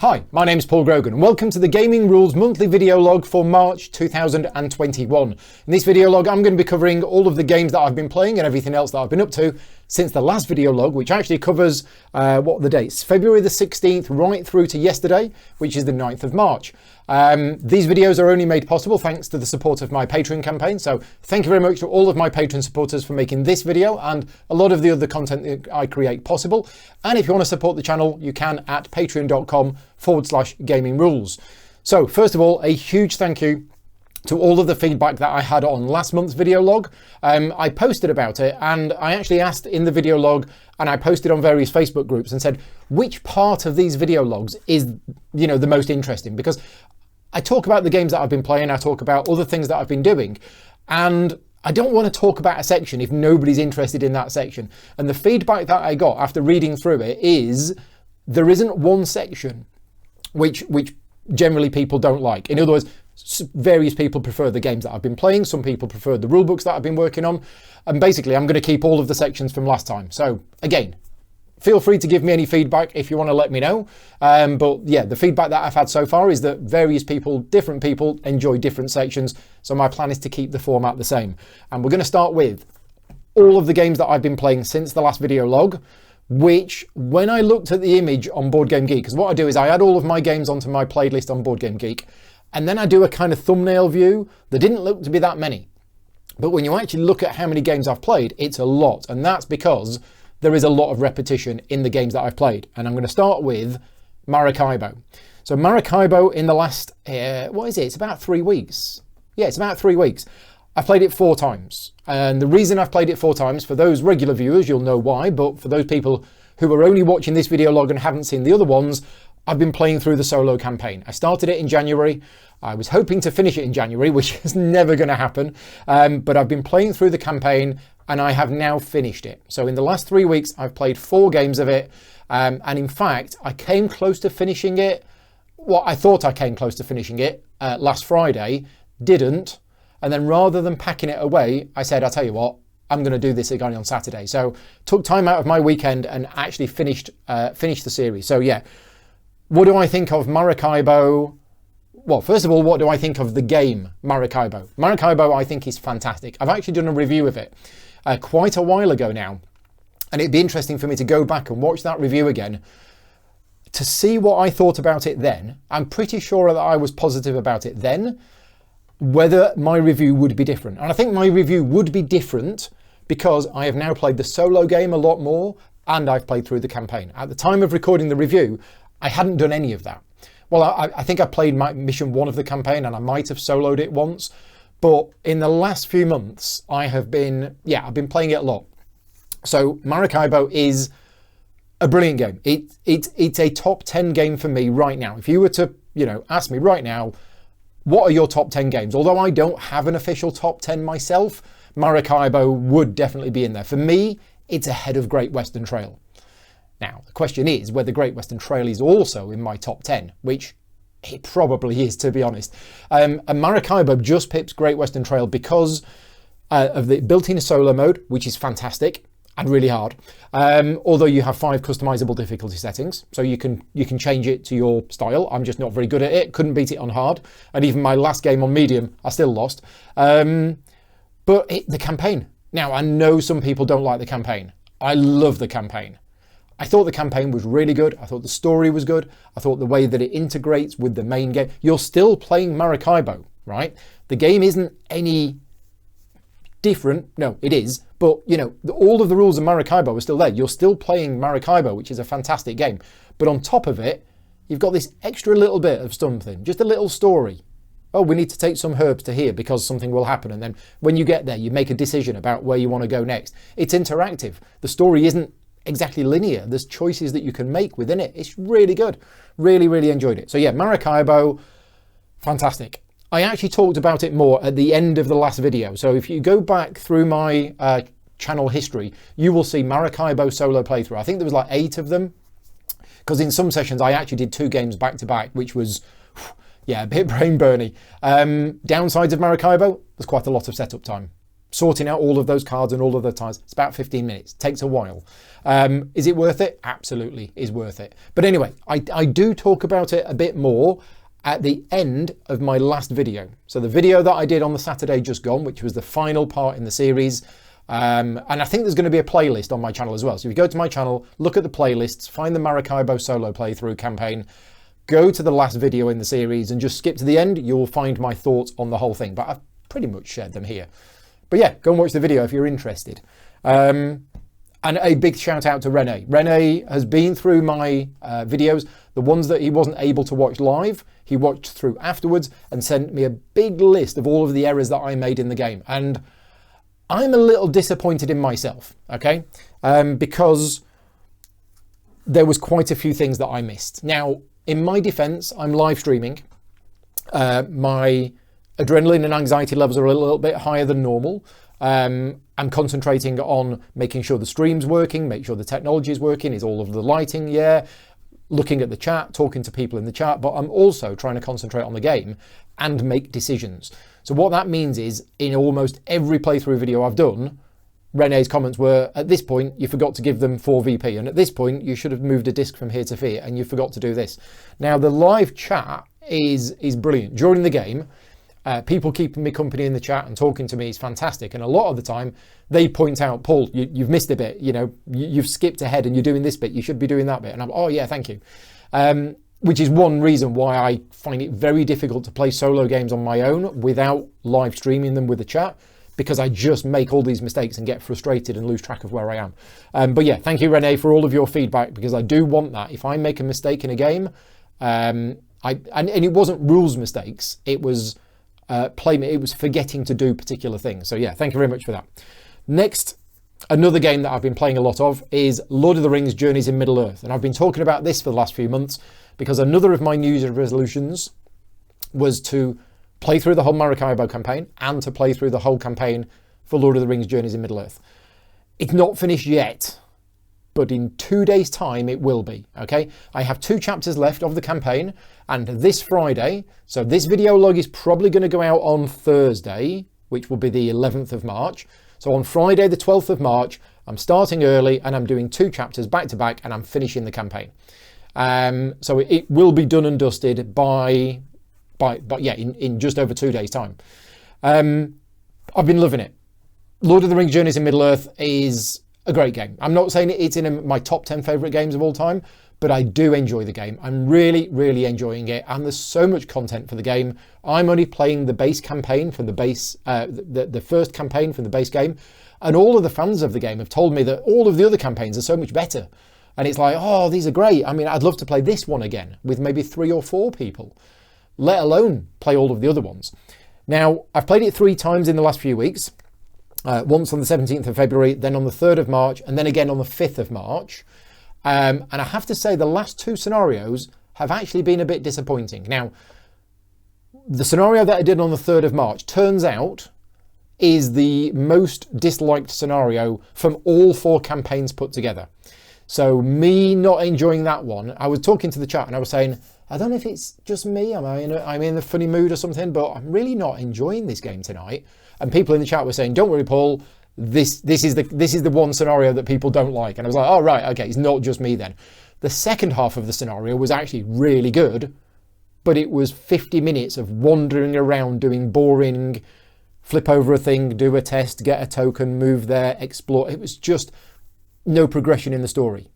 Hi, my name is Paul Grogan and welcome to the Gaming Rules monthly video log for March 2021. In this video log I'm going to be covering all of the games that I've been playing and everything else that I've been up to since the last video log, which actually covers, what are the dates? February the 16th right through to yesterday, which is the 9th of March. These videos are only made possible thanks to the support of my Patreon campaign, so thank you very much to all of my Patreon supporters for making this video and a lot of the other content that I create possible. And if you want to support the channel, you can at patreon.com/gaming rules. So first of all, a huge thank you to all of the feedback that I had on last month's video log. I posted about it and I actually asked in the video log, and I posted on various Facebook groups and said, which part of these video logs is, the most interesting? Because I talk about the games that I've been playing, I talk about other things that I've been doing, and I don't want to talk about a section if nobody's interested in that section. And the feedback that I got after reading through it is there isn't one section which generally people don't like. In other words, various people prefer the games that I've been playing, some people prefer the rule books that I've been working on, and basically I'm going to keep all of the sections from last time. So again, feel free to give me any feedback if you want to let me know. But yeah, the feedback that I've had so far is that various people, different people, enjoy different sections. So my plan is to keep the format the same. And we're going to start with all of the games that I've been playing since the last video log, which when I looked at the image on Board Game Geek, because what I do is I add all of my games onto my playlist on Board Game Geek, and then I do a kind of thumbnail view. There didn't look to be that many. But when you actually look at how many games I've played, it's a lot. And that's because there is a lot of repetition in the games that I've played. And I'm going to start with Maracaibo. So Maracaibo in the last, what is it? It's about 3 weeks. Yeah, it's about 3 weeks. I've played it 4 times. And the reason I've played it 4 times, for those regular viewers, you'll know why. But for those people who are only watching this video log and haven't seen the other ones, I've been playing through the solo campaign. I started it in January. I was hoping to finish it in January, which is never going to happen. But I've been playing through the campaign and I have now finished it. So in the last 3 weeks, I've played 4 games of it. And in fact, I came close to finishing it. Well, I thought I came close to finishing it last Friday, didn't. And then rather than packing it away, I said, I'll tell you what, I'm going to do this again on Saturday. So took time out of my weekend and actually finished the series. So yeah. What do I think of Maracaibo? Well, first of all, what do I think of the game Maracaibo? Maracaibo, I think, is fantastic. I've actually done a review of it quite a while ago now, and it'd be interesting for me to go back and watch that review again to see what I thought about it then. I'm pretty sure that I was positive about it then, whether my review would be different. And I think my review would be different because I have now played the solo game a lot more and I've played through the campaign. At the time of recording the review, I hadn't done any of that. Well, I think I played my mission 1 of the campaign and I might have soloed it once, but in the last few months, I've been playing it a lot. So Maracaibo is a brilliant game. It's a top 10 game for me right now. If you were to, ask me right now, what are your top 10 games? Although I don't have an official top 10 myself, Maracaibo would definitely be in there. For me, it's ahead of Great Western Trail. Now, the question is whether Great Western Trail is also in my top 10, which it probably is, to be honest. And Maracaibo just pips Great Western Trail because of the built-in solo mode, which is fantastic and really hard. Although you have 5 customizable difficulty settings, so you can change it to your style. I'm just not very good at it. Couldn't beat it on hard. And even my last game on medium, I still lost. But the campaign. Now, I know some people don't like the campaign. I love the campaign. I thought the campaign was really good. I thought the story was good. I thought the way that it integrates with the main game. You're still playing Maracaibo, right? The game isn't any different. No, it is. But, all of the rules of Maracaibo are still there. You're still playing Maracaibo, which is a fantastic game. But on top of it, you've got this extra little bit of something, just a little story. Oh, we need to take some herbs to here because something will happen. And then when you get there, you make a decision about where you want to go next. It's interactive. The story isn't exactly linear. There's choices that you can make within it. It's really good. Really, really enjoyed it. So yeah, Maracaibo, fantastic. I actually talked about it more at the end of the last video. So if you go back through my channel history, you will see Maracaibo solo playthrough. I think there was like 8 of them, because in some sessions I actually did 2 games back to back, which was, yeah, a bit brain burny. Downsides of Maracaibo, there's quite a lot of setup time. sorting out all of those cards and all of the tiles. It's about 15 minutes. It takes a while. Is it worth it? Absolutely is worth it. But anyway, I do talk about it a bit more at the end of my last video. So the video that I did on the Saturday just gone, which was the final part in the series. And I think there's going to be a playlist on my channel as well. So if you go to my channel, look at the playlists, find the Maracaibo solo playthrough campaign, go to the last video in the series and just skip to the end. You'll find my thoughts on the whole thing, but I've pretty much shared them here. But yeah, go and watch the video if you're interested. And a big shout out to Rene. Rene has been through my videos, the ones that he wasn't able to watch live, he watched through afterwards and sent me a big list of all of the errors that I made in the game. And I'm a little disappointed in myself, okay? Because there was quite a few things that I missed. Now, in my defense, I'm live streaming. My adrenaline and anxiety levels are a little bit higher than normal. I'm concentrating on making sure the stream's working, make sure the technology is working, is all of the lighting, yeah, looking at the chat, talking to people in the chat, but I'm also trying to concentrate on the game and make decisions. So what that means is, in almost every playthrough video I've done, Rene's comments were, at this point, you forgot to give them 4 VP, and at this point, you should have moved a disc from here to here, and you forgot to do this. Now, the live chat is brilliant. During the game, people keeping me company in the chat and talking to me is fantastic. And a lot of the time they point out, Paul, you've missed a bit, you know, you've skipped ahead and you're doing this bit, you should be doing that bit. And I'm, oh yeah, thank you. Which is one reason why I find it very difficult to play solo games on my own without live streaming them with the chat, because I just make all these mistakes and get frustrated and lose track of where I am. But yeah, thank you, Rene, for all of your feedback, because I do want that. If I make a mistake in a game, and it wasn't rules mistakes, it was it was forgetting to do particular things. So yeah, thank you very much for that. Next, another game that I've been playing a lot of is Lord of the Rings Journeys in Middle-earth. And I've been talking about this for the last few months because another of my New Year's resolutions was to play through the whole Maracaibo campaign and to play through the whole campaign for Lord of the Rings Journeys in Middle-earth. It's not finished yet, but in 2 days' time it will be, okay? I have 2 chapters left of the campaign, and this Friday, so this video log is probably going to go out on Thursday, which will be the 11th of March. So on Friday, the 12th of March, I'm starting early and I'm doing 2 chapters back to back and I'm finishing the campaign. So it will be done and dusted by yeah, in just over 2 days' time. I've been loving it. Lord of the Rings Journeys in Middle-earth is a great game. I'm not saying it's in my top 10 favourite games of all time, but I do enjoy the game. I'm really, really enjoying it, and there's so much content for the game. I'm only playing the base campaign from the base, the first campaign from the base game, and all of the fans of the game have told me that all of the other campaigns are so much better. And it's like, oh, these are great. I mean, I'd love to play this one again with maybe 3 or 4 people, let alone play all of the other ones. Now, I've played it 3 times in the last few weeks. Once on the 17th of February, then on the 3rd of March, and then again on the 5th of March. And I have to say the last 2 scenarios have actually been a bit disappointing. Now, the scenario that I did on the 3rd of March turns out is the most disliked scenario from all 4 campaigns put together. So me not enjoying that one, I was talking to the chat and I was saying, I don't know if it's just me, I'm in a funny mood or something, but I'm really not enjoying this game tonight. And people in the chat were saying, don't worry, Paul, this is the one scenario that people don't like. And I was like, oh, right, okay, it's not just me then. The second half of the scenario was actually really good, but it was 50 minutes of wandering around doing boring, flip over a thing, do a test, get a token, move there, explore. It was just no progression in the story.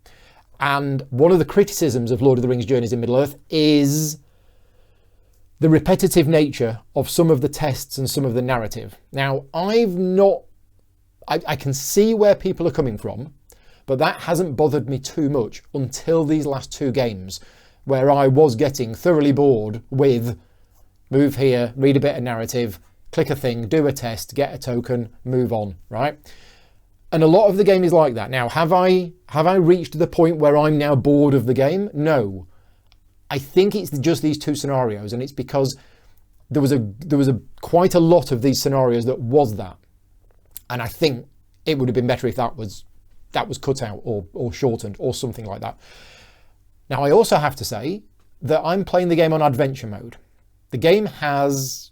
And one of the criticisms of Lord of the Rings Journeys in Middle-earth is the repetitive nature of some of the tests and some of the narrative. Now, I can see where people are coming from, but that hasn't bothered me too much until these last 2 games, where I was getting thoroughly bored with move here, read a bit of narrative, click a thing, do a test, get a token, move on, right? And a lot of the game is like that. Now, have I reached the point where I'm now bored of the game? No. I think it's just these 2 scenarios, and it's because there was quite a lot of these scenarios that was that. And I think it would have been better if that was cut out or shortened or something like that. Now, I also have to say that I'm playing the game on adventure mode. The game has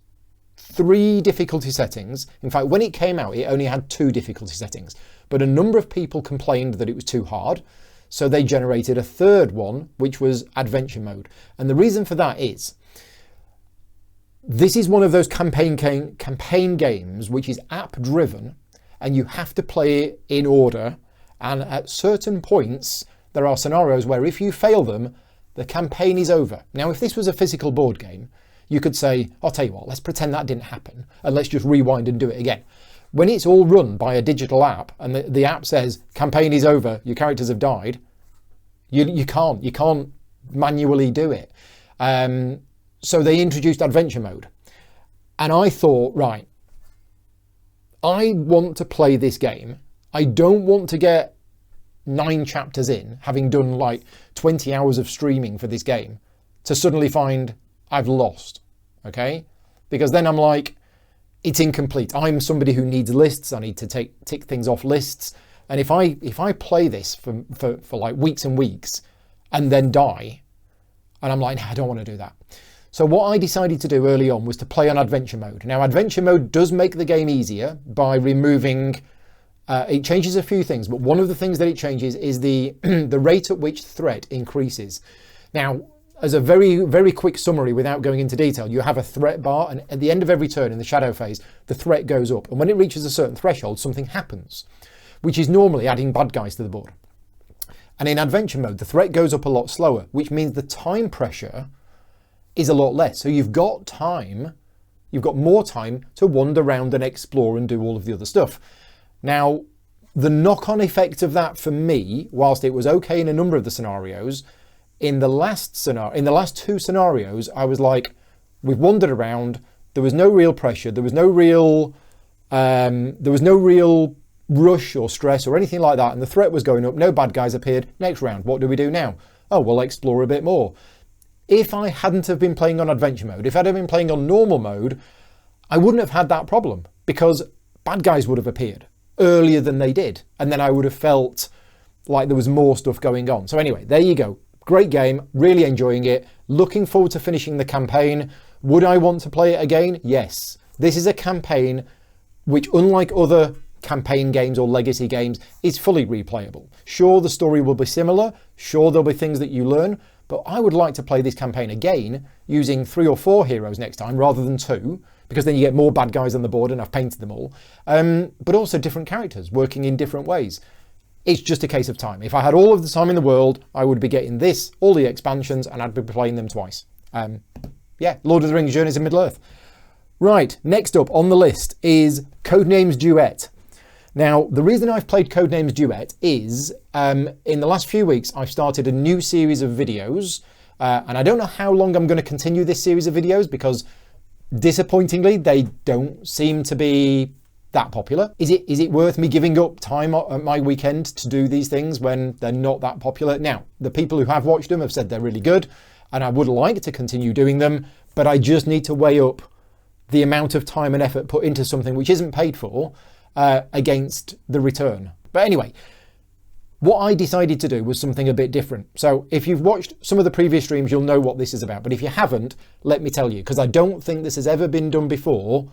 3 difficulty settings. In fact, when it came out, it only had 2 difficulty settings. But a number of people complained that it was too hard, so they generated a 3rd one, which was adventure mode. And the reason for that is, this is one of those campaign games which is app driven, and you have to play it in order. And at certain points, there are scenarios where if you fail them, the campaign is over. Now, if this was a physical board game, you could say, I'll tell you what, let's pretend that didn't happen and let's just rewind and do it again. When it's all run by a digital app and the app says campaign is over, your characters have died, you can't manually do it. So they introduced adventure mode. And I thought, right, I want to play this game. I don't want to get 9 chapters in, having done like 20 hours of streaming for this game, to suddenly find I've lost, okay? Because then I'm like, it's incomplete. I'm somebody who needs lists. I need to tick things off lists. And if I play this for like weeks and weeks and then die, and I'm like, nah, I don't want to do that. So what I decided to do early on was to play on adventure mode. Now, adventure mode does make the game easier by removing, it changes a few things, but one of the things that it changes is the rate at which threat increases. Now, as a very, very quick summary without going into detail, you have a threat bar, and at the end of every turn in the shadow phase, the threat goes up. And when it reaches a certain threshold, something happens, which is normally adding bad guys to the board. And in adventure mode, the threat goes up a lot slower, which means the time pressure is a lot less. So you've got time, you've got more time to wander around and explore and do all of the other stuff. Now, the knock-on effect of that for me, whilst it was okay in a number of the scenarios, in the last 2 scenarios, I was like, we've wandered around, there was no real pressure, there was no real rush or stress or anything like that, and the threat was going up, no bad guys appeared. Next round, what do we do now? Oh, we'll explore a bit more. If I hadn't have been playing on adventure mode, if I'd have been playing on normal mode, I wouldn't have had that problem, because bad guys would have appeared earlier than they did, and then I would have felt like there was more stuff going on. So anyway, there you go. Great game, really enjoying it, looking forward to finishing the campaign. Would I want to play it again? Yes. This is a campaign which, unlike other campaign games or legacy games, is fully replayable. Sure, the story will be similar, sure there'll be things that you learn, but I would like to play this campaign again using 3 or 4 heroes next time rather than 2, because then you get more bad guys on the board and I've painted them all, but also different characters working in different ways. It's just a case of time. If I had all of the time in the world, I would be getting this, all the expansions, and I'd be playing them twice. Yeah, Lord of the Rings Journeys in Middle-earth. Right, next up on the list is Codenames Duet. Now, the reason I've played Codenames Duet is, in the last few weeks, I've started a new series of videos, and I don't know how long I'm going to continue this series of videos, because disappointingly, they don't seem to be that popular. Is it worth me giving up time at my weekend to do these things when they're not that popular? Now, the people who have watched them have said they're really good, and I would like to continue doing them, but I just need to weigh up the amount of time and effort put into something which isn't paid for against the return. But anyway, what I decided to do was something a bit different. So if you've watched some of the previous streams, you'll know what this is about. But if you haven't, let me tell you, because I don't think this has ever been done before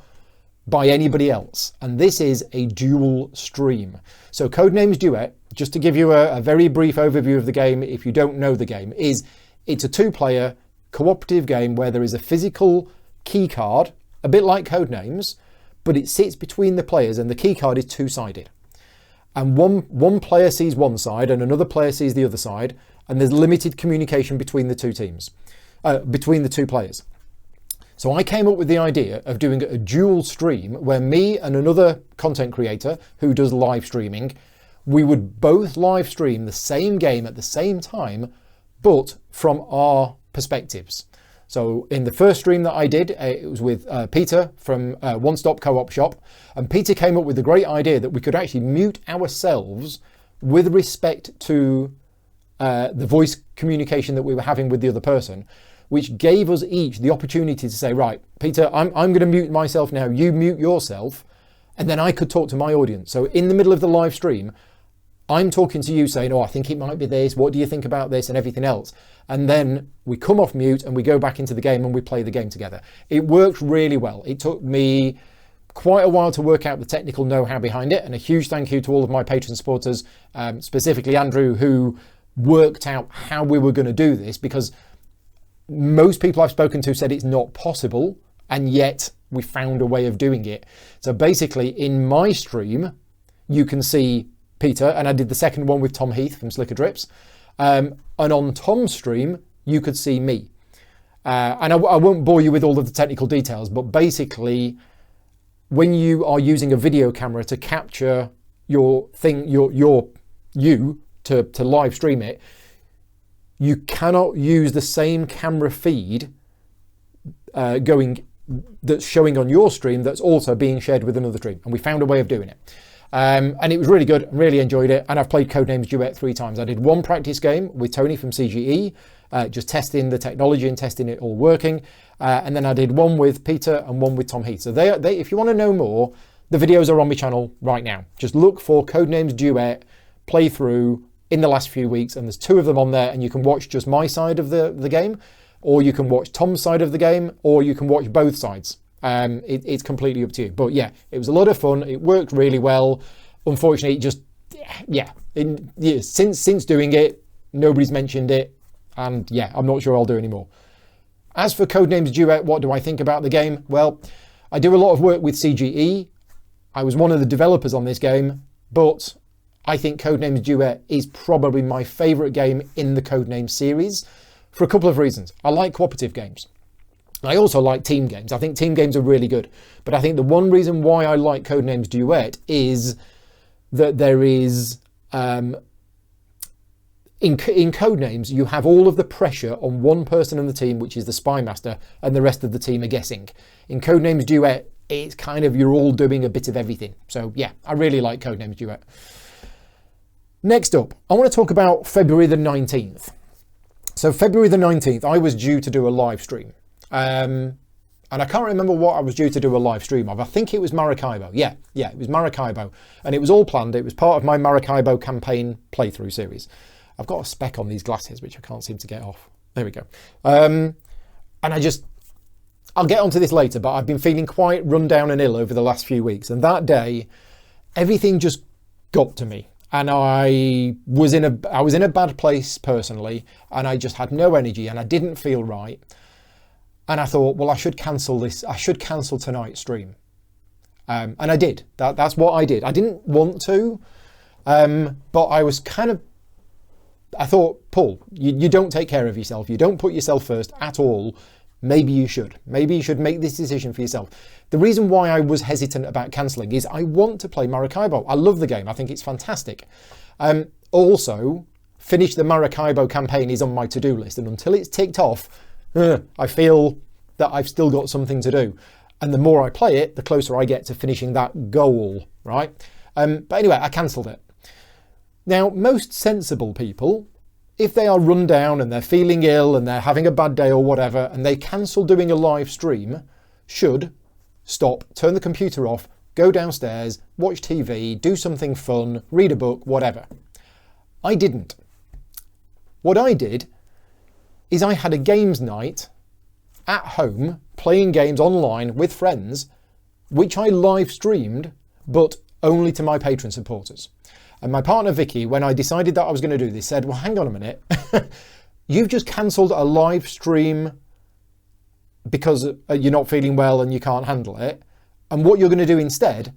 by anybody else. And this is a dual stream. So Codenames Duet, just to give you a very brief overview of the game, if you don't know the game, it's a 2-player cooperative game where there is a physical key card, a bit like Codenames, but it sits between the players, and the key card is 2-sided. And one player sees one side and another player sees the other side, and there's limited communication between the 2 teams, between the 2 players. So I came up with the idea of doing a dual stream where me and another content creator who does live streaming, we would both live stream the same game at the same time, but from our perspectives. So in the first stream that I did, it was with Peter from One Stop Co-op Shop, and Peter came up with the great idea that we could actually mute ourselves with respect to the voice communication that we were having with the other person, which gave us each the opportunity to say, right, Peter, I'm going to mute myself now, you mute yourself, and then I could talk to my audience. So in the middle of the live stream, I'm talking to you saying, oh, I think it might be this. What do you think about this and everything else? And then we come off mute and we go back into the game and we play the game together. It worked really well. It took me quite a while to work out the technical know-how behind it. And a huge thank you to all of my Patreon supporters, specifically Andrew, who worked out how we were going to do this, because most people I've spoken to said it's not possible, and yet we found a way of doing it. So basically in my stream, you can see Peter, and I did the second one with Tom Heath from Slicker Drips. And on Tom's stream, you could see me. And I won't bore you with all of the technical details, but basically, when you are using a video camera to capture your thing, you to live stream it, you cannot use the same camera feed that's showing on your stream that's also being shared with another stream. And we found a way of doing it. And it was really good. Really enjoyed it. And I've played Codenames Duet 3 times. I did one practice game with Tony from CGE, just testing the technology and testing it all working. And then I did one with Peter and one with Tom Heath. So they, if you want to know more, the videos are on my channel right now. Just look for Codenames Duet playthrough in the last few weeks, and there's 2 of them on there, and you can watch just my side of the game, or you can watch Tom's side of the game, or you can watch both sides. It's completely up to you. But yeah, it was a lot of fun. It worked really well. Unfortunately, it just, since doing it, nobody's mentioned it. And yeah, I'm not sure I'll do anymore. As for Codenames Duet, what do I think about the game? Well, I do a lot of work with CGE. I was one of the developers on this game, but I think Codenames Duet is probably my favourite game in the Codenames series for a couple of reasons. I like cooperative games. I also like team games. I think team games are really good. But I think the one reason why I like Codenames Duet is that there is, in Codenames, you have all of the pressure on one person in the team, which is the spy master, and the rest of the team are guessing. In Codenames Duet, it's kind of, you're all doing a bit of everything. So yeah, I really like Codenames Duet. Next up, I want to talk about February the 19th. So February the 19th, I was due to do a live stream. And I can't remember what I was due to do a live stream of. I think it was Maracaibo. Yeah, it was Maracaibo. And it was all planned. It was part of my Maracaibo campaign playthrough series. I've got a speck on these glasses, which I can't seem to get off. There we go. And I'll get onto this later, but I've been feeling quite run down and ill over the last few weeks. And that day, everything just got to me. And I was in a bad place personally, and I just had no energy and I didn't feel right. And I thought, well, I should cancel this. I should cancel tonight's stream. And I did. That's what I did. I didn't want to, but I was I thought, Paul, you don't take care of yourself. You don't put yourself first at all. Maybe you should. Maybe you should make this decision for yourself. The reason why I was hesitant about cancelling is I want to play Maracaibo. I love the game. I think it's fantastic. Also, finish the Maracaibo campaign is on my to-do list. And until it's ticked off, I feel that I've still got something to do. And the more I play it, the closer I get to finishing that goal, right? But anyway, I cancelled it. Now, most sensible people, if they are run down and they're feeling ill and they're having a bad day or whatever, and they cancel doing a live stream, should stop, turn the computer off, go downstairs, watch TV, do something fun, read a book, whatever. I didn't. What I did is I had a games night at home, playing games online with friends, which I live streamed, but only to my Patreon supporters. And my partner Vicky, when I decided that I was going to do this, said, well, hang on a minute. You've just cancelled a live stream because you're not feeling well and you can't handle it. And what you're going to do instead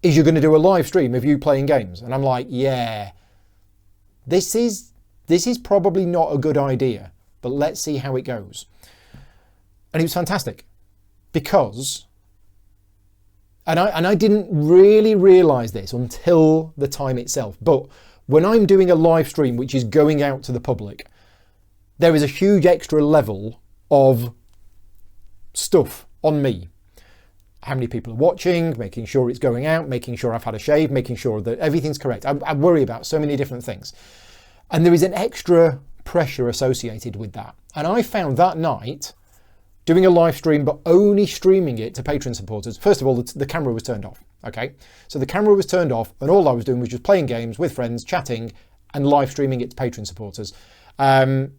is you're going to do a live stream of you playing games. And I'm like, yeah, this is probably not a good idea, but let's see how it goes. And it was fantastic because, and I didn't really realise this until the time itself, but when I'm doing a live stream which is going out to the public, there is a huge extra level of stuff on me. How many people are watching, making sure it's going out, making sure I've had a shave, making sure that everything's correct. I worry about so many different things. And there is an extra pressure associated with that. And I found that night, doing a live stream, but only streaming it to Patreon supporters. First of all, the camera was turned off. okay? So the camera was turned off and all I was doing was just playing games with friends, chatting and live streaming it to Patreon supporters. And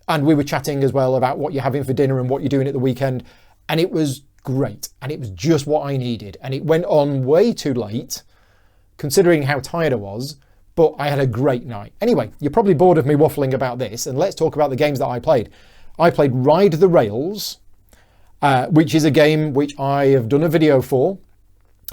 we were chatting as well about what you're having for dinner and what you're doing at the weekend. And it was great. And it was just what I needed. And it went on way too late, considering how tired I was, but I had a great night. Anyway, you're probably bored of me waffling about this, and let's talk about the games that I played. I played Ride the Rails, which is a game which I have done a video for,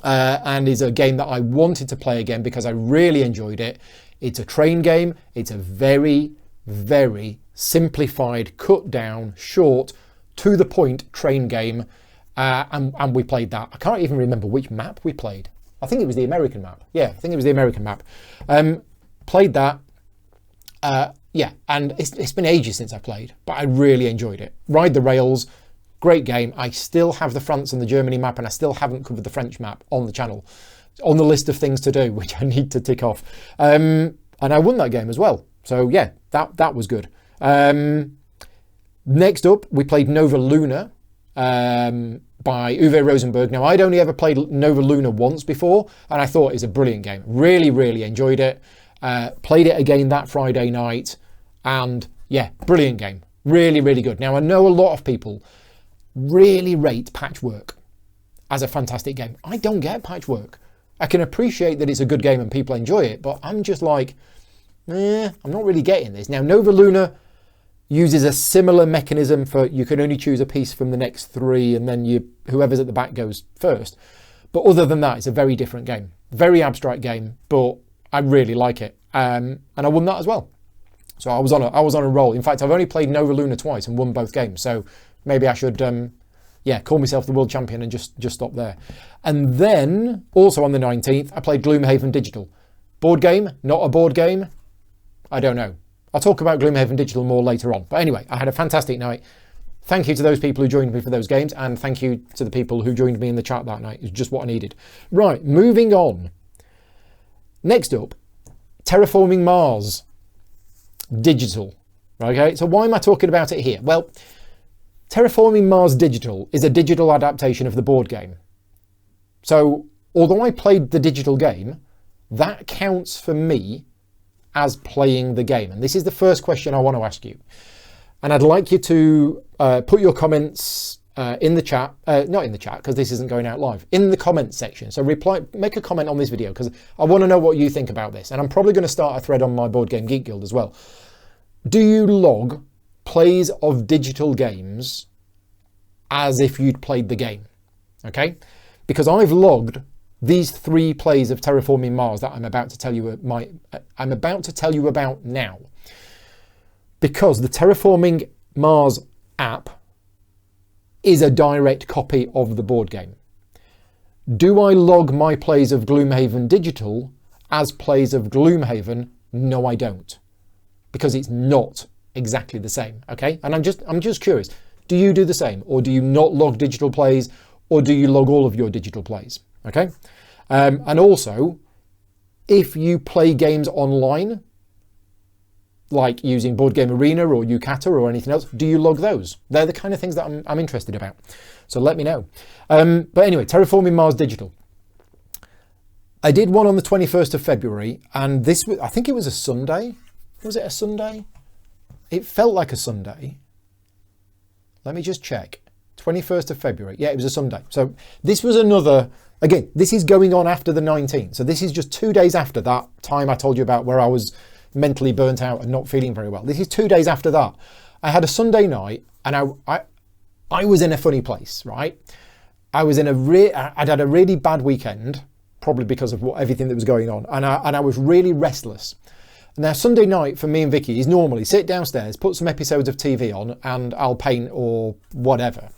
and is a game that I wanted to play again because I really enjoyed it. It's a train game. It's a very, very simplified, cut down, short, to the point train game. And we played that. I can't even remember which map we played. I think it was the American map. Yeah, I think it was the American map. Played that. Yeah, and it's been ages since I played, but I really enjoyed it. Ride the Rails, great game. I still have the France and the Germany map, and I still haven't covered the French map on the channel, on the list of things to do, which I need to tick off. And I won that game as well. So yeah, that was good. Next up, we played Nova Luna by Uwe Rosenberg. Now, I'd only ever played Nova Luna once before, and I thought it was a brilliant game. Really, really enjoyed it. Played it again that Friday night, and yeah, brilliant game. Really, really good. Now, I know a lot of people really rate Patchwork as a fantastic game. I don't get Patchwork. I can appreciate that it's a good game and people enjoy it, but I'm just like, I'm not really getting this. Now, Nova Luna uses a similar mechanism for you can only choose a piece from the next three, and then whoever's at the back goes first. But other than that, it's a very different game. Very abstract game, but I really like it. And I won that as well. So I was on a roll. In fact, I've only played Nova Luna twice and won both games. So maybe I should call myself the world champion and just stop there. And then also on the 19th, I played Gloomhaven Digital. Board game, not a board game. I don't know. I'll talk about Gloomhaven Digital more later on. But anyway, I had a fantastic night. Thank you to those people who joined me for those games, and thank you to the people who joined me in the chat that night. It was just what I needed. Right, moving on. Next up, Terraforming Mars Digital. Okay, so why am I talking about it here? Well, Terraforming Mars Digital is a digital adaptation of the board game. So, although I played the digital game, that counts for me as playing the game. And this is the first question I want to ask you. And I'd like you to put your comments in the chat, not in the chat because this isn't going out live, in the comments section. So make a comment on this video because I want to know what you think about this. And I'm probably going to start a thread on my Board Game Geek Guild as well. Do you log plays of digital games as if you'd played the game? Okay, because I've logged these 3 plays of Terraforming Mars that I'm about to tell you about now, because the Terraforming Mars app is a direct copy of the board game. Do I log my plays of Gloomhaven Digital as plays of Gloomhaven? No, I don't, because it's not exactly the same. Okay, and I'm just curious. Do you do the same, or do you not log digital plays, or do you log all of your digital plays? Okay, and also, if you play games online, like using Board Game Arena or Yucata or anything else, do you log those? They're the kind of things that I'm interested about. So let me know. But anyway, Terraforming Mars Digital. I did one on the 21st of February, and this was, I think it was a Sunday. Was it a Sunday? It felt like a Sunday. Let me just check. 21st of February. Yeah, it was a Sunday. So this was another, again, this is going on after the 19th. So this is just 2 days after that time I told you about where I was mentally burnt out and not feeling very well. This is 2 days after that. I had a Sunday night and I was in a funny place, right? I was in I'd had a really bad weekend, probably because of everything that was going on. And I was really restless. Now, Sunday night for me and Vicky is normally sit downstairs, put some episodes of TV on, and I'll paint or whatever.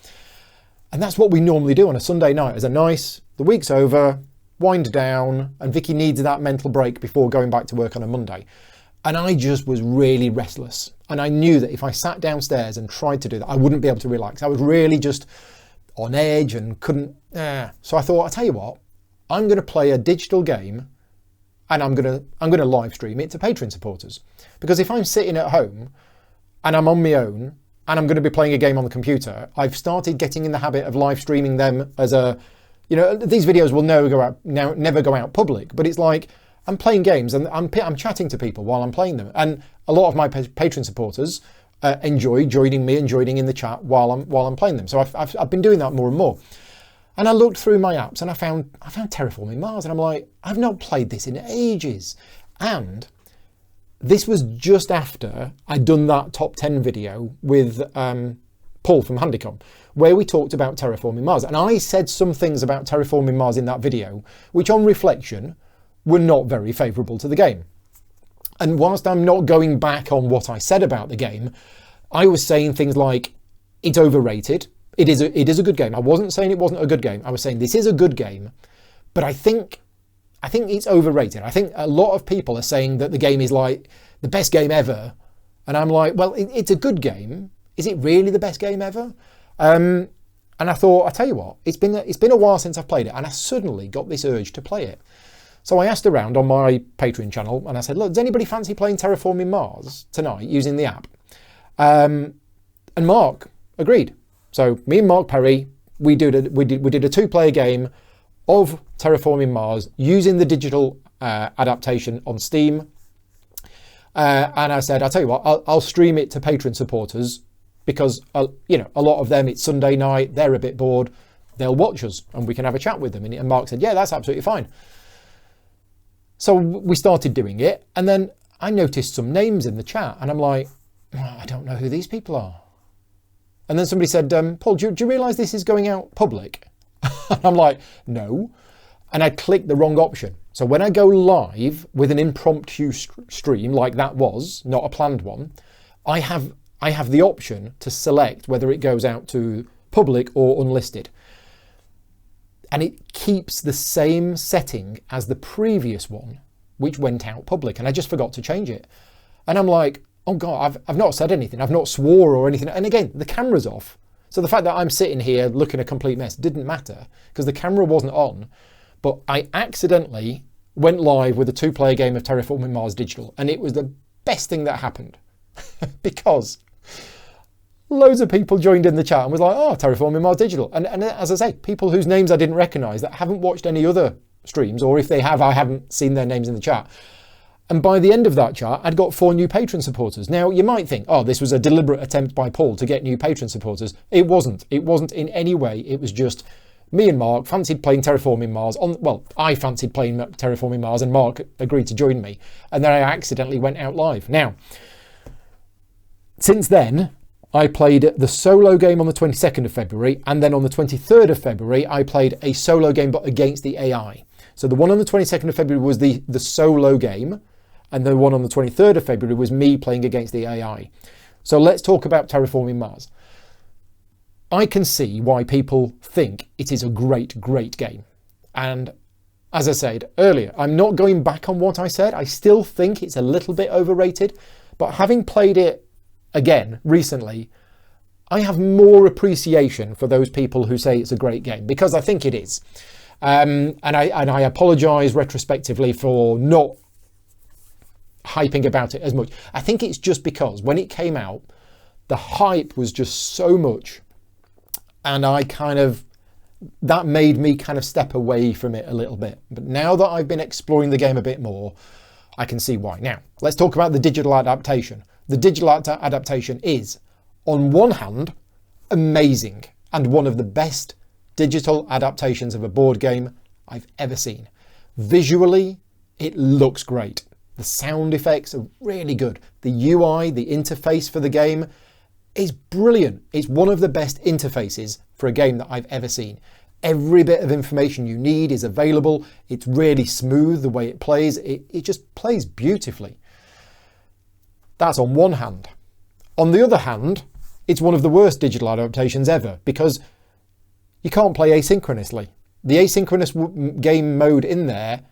And that's what we normally do on a Sunday night. As a nice, the week's over, wind down, and Vicky needs that mental break before going back to work on a Monday. And I just was really restless. And I knew that if I sat downstairs and tried to do that, I wouldn't be able to relax. I was really just on edge and couldn't. So I thought, I'll tell you what, I'm going to play a digital game. And I'm gonna live stream it to Patreon supporters, because if I'm sitting at home and I'm on my own and I'm going to be playing a game on the computer, I've started getting in the habit of live streaming them as a You know, these videos will never go out public, but it's like I'm playing games and I'm chatting to people while I'm playing them. And a lot of my Patreon supporters enjoy joining me and joining in the chat while I'm playing them. So I've been doing that more and more. And I looked through my apps and I found Terraforming Mars, and I'm like, I've not played this in ages. And this was just after I'd done that top 10 video with Paul from Handicom, where we talked about Terraforming Mars. And I said some things about Terraforming Mars in that video, which on reflection were not very favourable to the game. And whilst I'm not going back on what I said about the game, I was saying things like, it's overrated. It is a good game. I wasn't saying it wasn't a good game. I was saying this is a good game, but I think it's overrated. I think a lot of people are saying that the game is like the best game ever. And I'm like, well, it's a good game. Is it really the best game ever? And I thought, I tell you what, it's been a while since I've played it, and I suddenly got this urge to play it. So I asked around on my Patreon channel and I said, look, does anybody fancy playing Terraforming Mars tonight using the app? And Mark agreed. So me and Mark Perry, we did a 2-player game of Terraforming Mars using the digital adaptation on Steam. And I said, I'll tell you what, I'll stream it to Patreon supporters because, you know, a lot of them, it's Sunday night, they're a bit bored, they'll watch us and we can have a chat with them. And Mark said, yeah, that's absolutely fine. So we started doing it, and then I noticed some names in the chat and I'm like, oh, I don't know who these people are. And then somebody said, Paul, do you realise this is going out public? And I'm like, no. And I clicked the wrong option. So when I go live with an impromptu stream like that was, not a planned one, I have the option to select whether it goes out to public or unlisted. And it keeps the same setting as the previous one, which went out public. And I just forgot to change it. And I'm like, oh God, I've not said anything. I've not swore or anything. And again, the camera's off. So the fact that I'm sitting here looking a complete mess didn't matter because the camera wasn't on. But I accidentally went live with a 2-player game of Terraforming Mars Digital. And it was the best thing that happened because loads of people joined in the chat and was like, oh, Terraforming Mars Digital. And as I say, people whose names I didn't recognise that haven't watched any other streams, or if they have, I haven't seen their names in the chat. And by the end of that chat, I'd got 4 new Patreon supporters. Now, you might think, oh, this was a deliberate attempt by Paul to get new Patreon supporters. It wasn't. It wasn't in any way. It was just me and Mark fancied playing Terraforming Mars. I fancied playing Terraforming Mars and Mark agreed to join me. And then I accidentally went out live. Now, since then, I played the solo game on the 22nd of February. And then on the 23rd of February, I played a solo game but against the AI. So the one on the 22nd of February was the solo game. And the one on the 23rd of February was me playing against the AI. So let's talk about Terraforming Mars. I can see why people think it is a great, great game. And as I said earlier, I'm not going back on what I said. I still think it's a little bit overrated. But having played it again recently, I have more appreciation for those people who say it's a great game because I think it is. And I apologise retrospectively for not hyping about it as much. I think it's just because when it came out, the hype was just so much, and that made me kind of step away from it a little bit. But now that I've been exploring the game a bit more, I can see why. Now, let's talk about the digital adaptation. The digital adaptation is, on one hand, amazing and one of the best digital adaptations of a board game I've ever seen. Visually, it looks great. The sound effects are really good. The UI, the interface for the game is brilliant. It's one of the best interfaces for a game that I've ever seen. Every bit of information you need is available. It's really smooth the way it plays. It just plays beautifully. That's on one hand. On the other hand, it's one of the worst digital adaptations ever because you can't play asynchronously. The asynchronous game mode in there,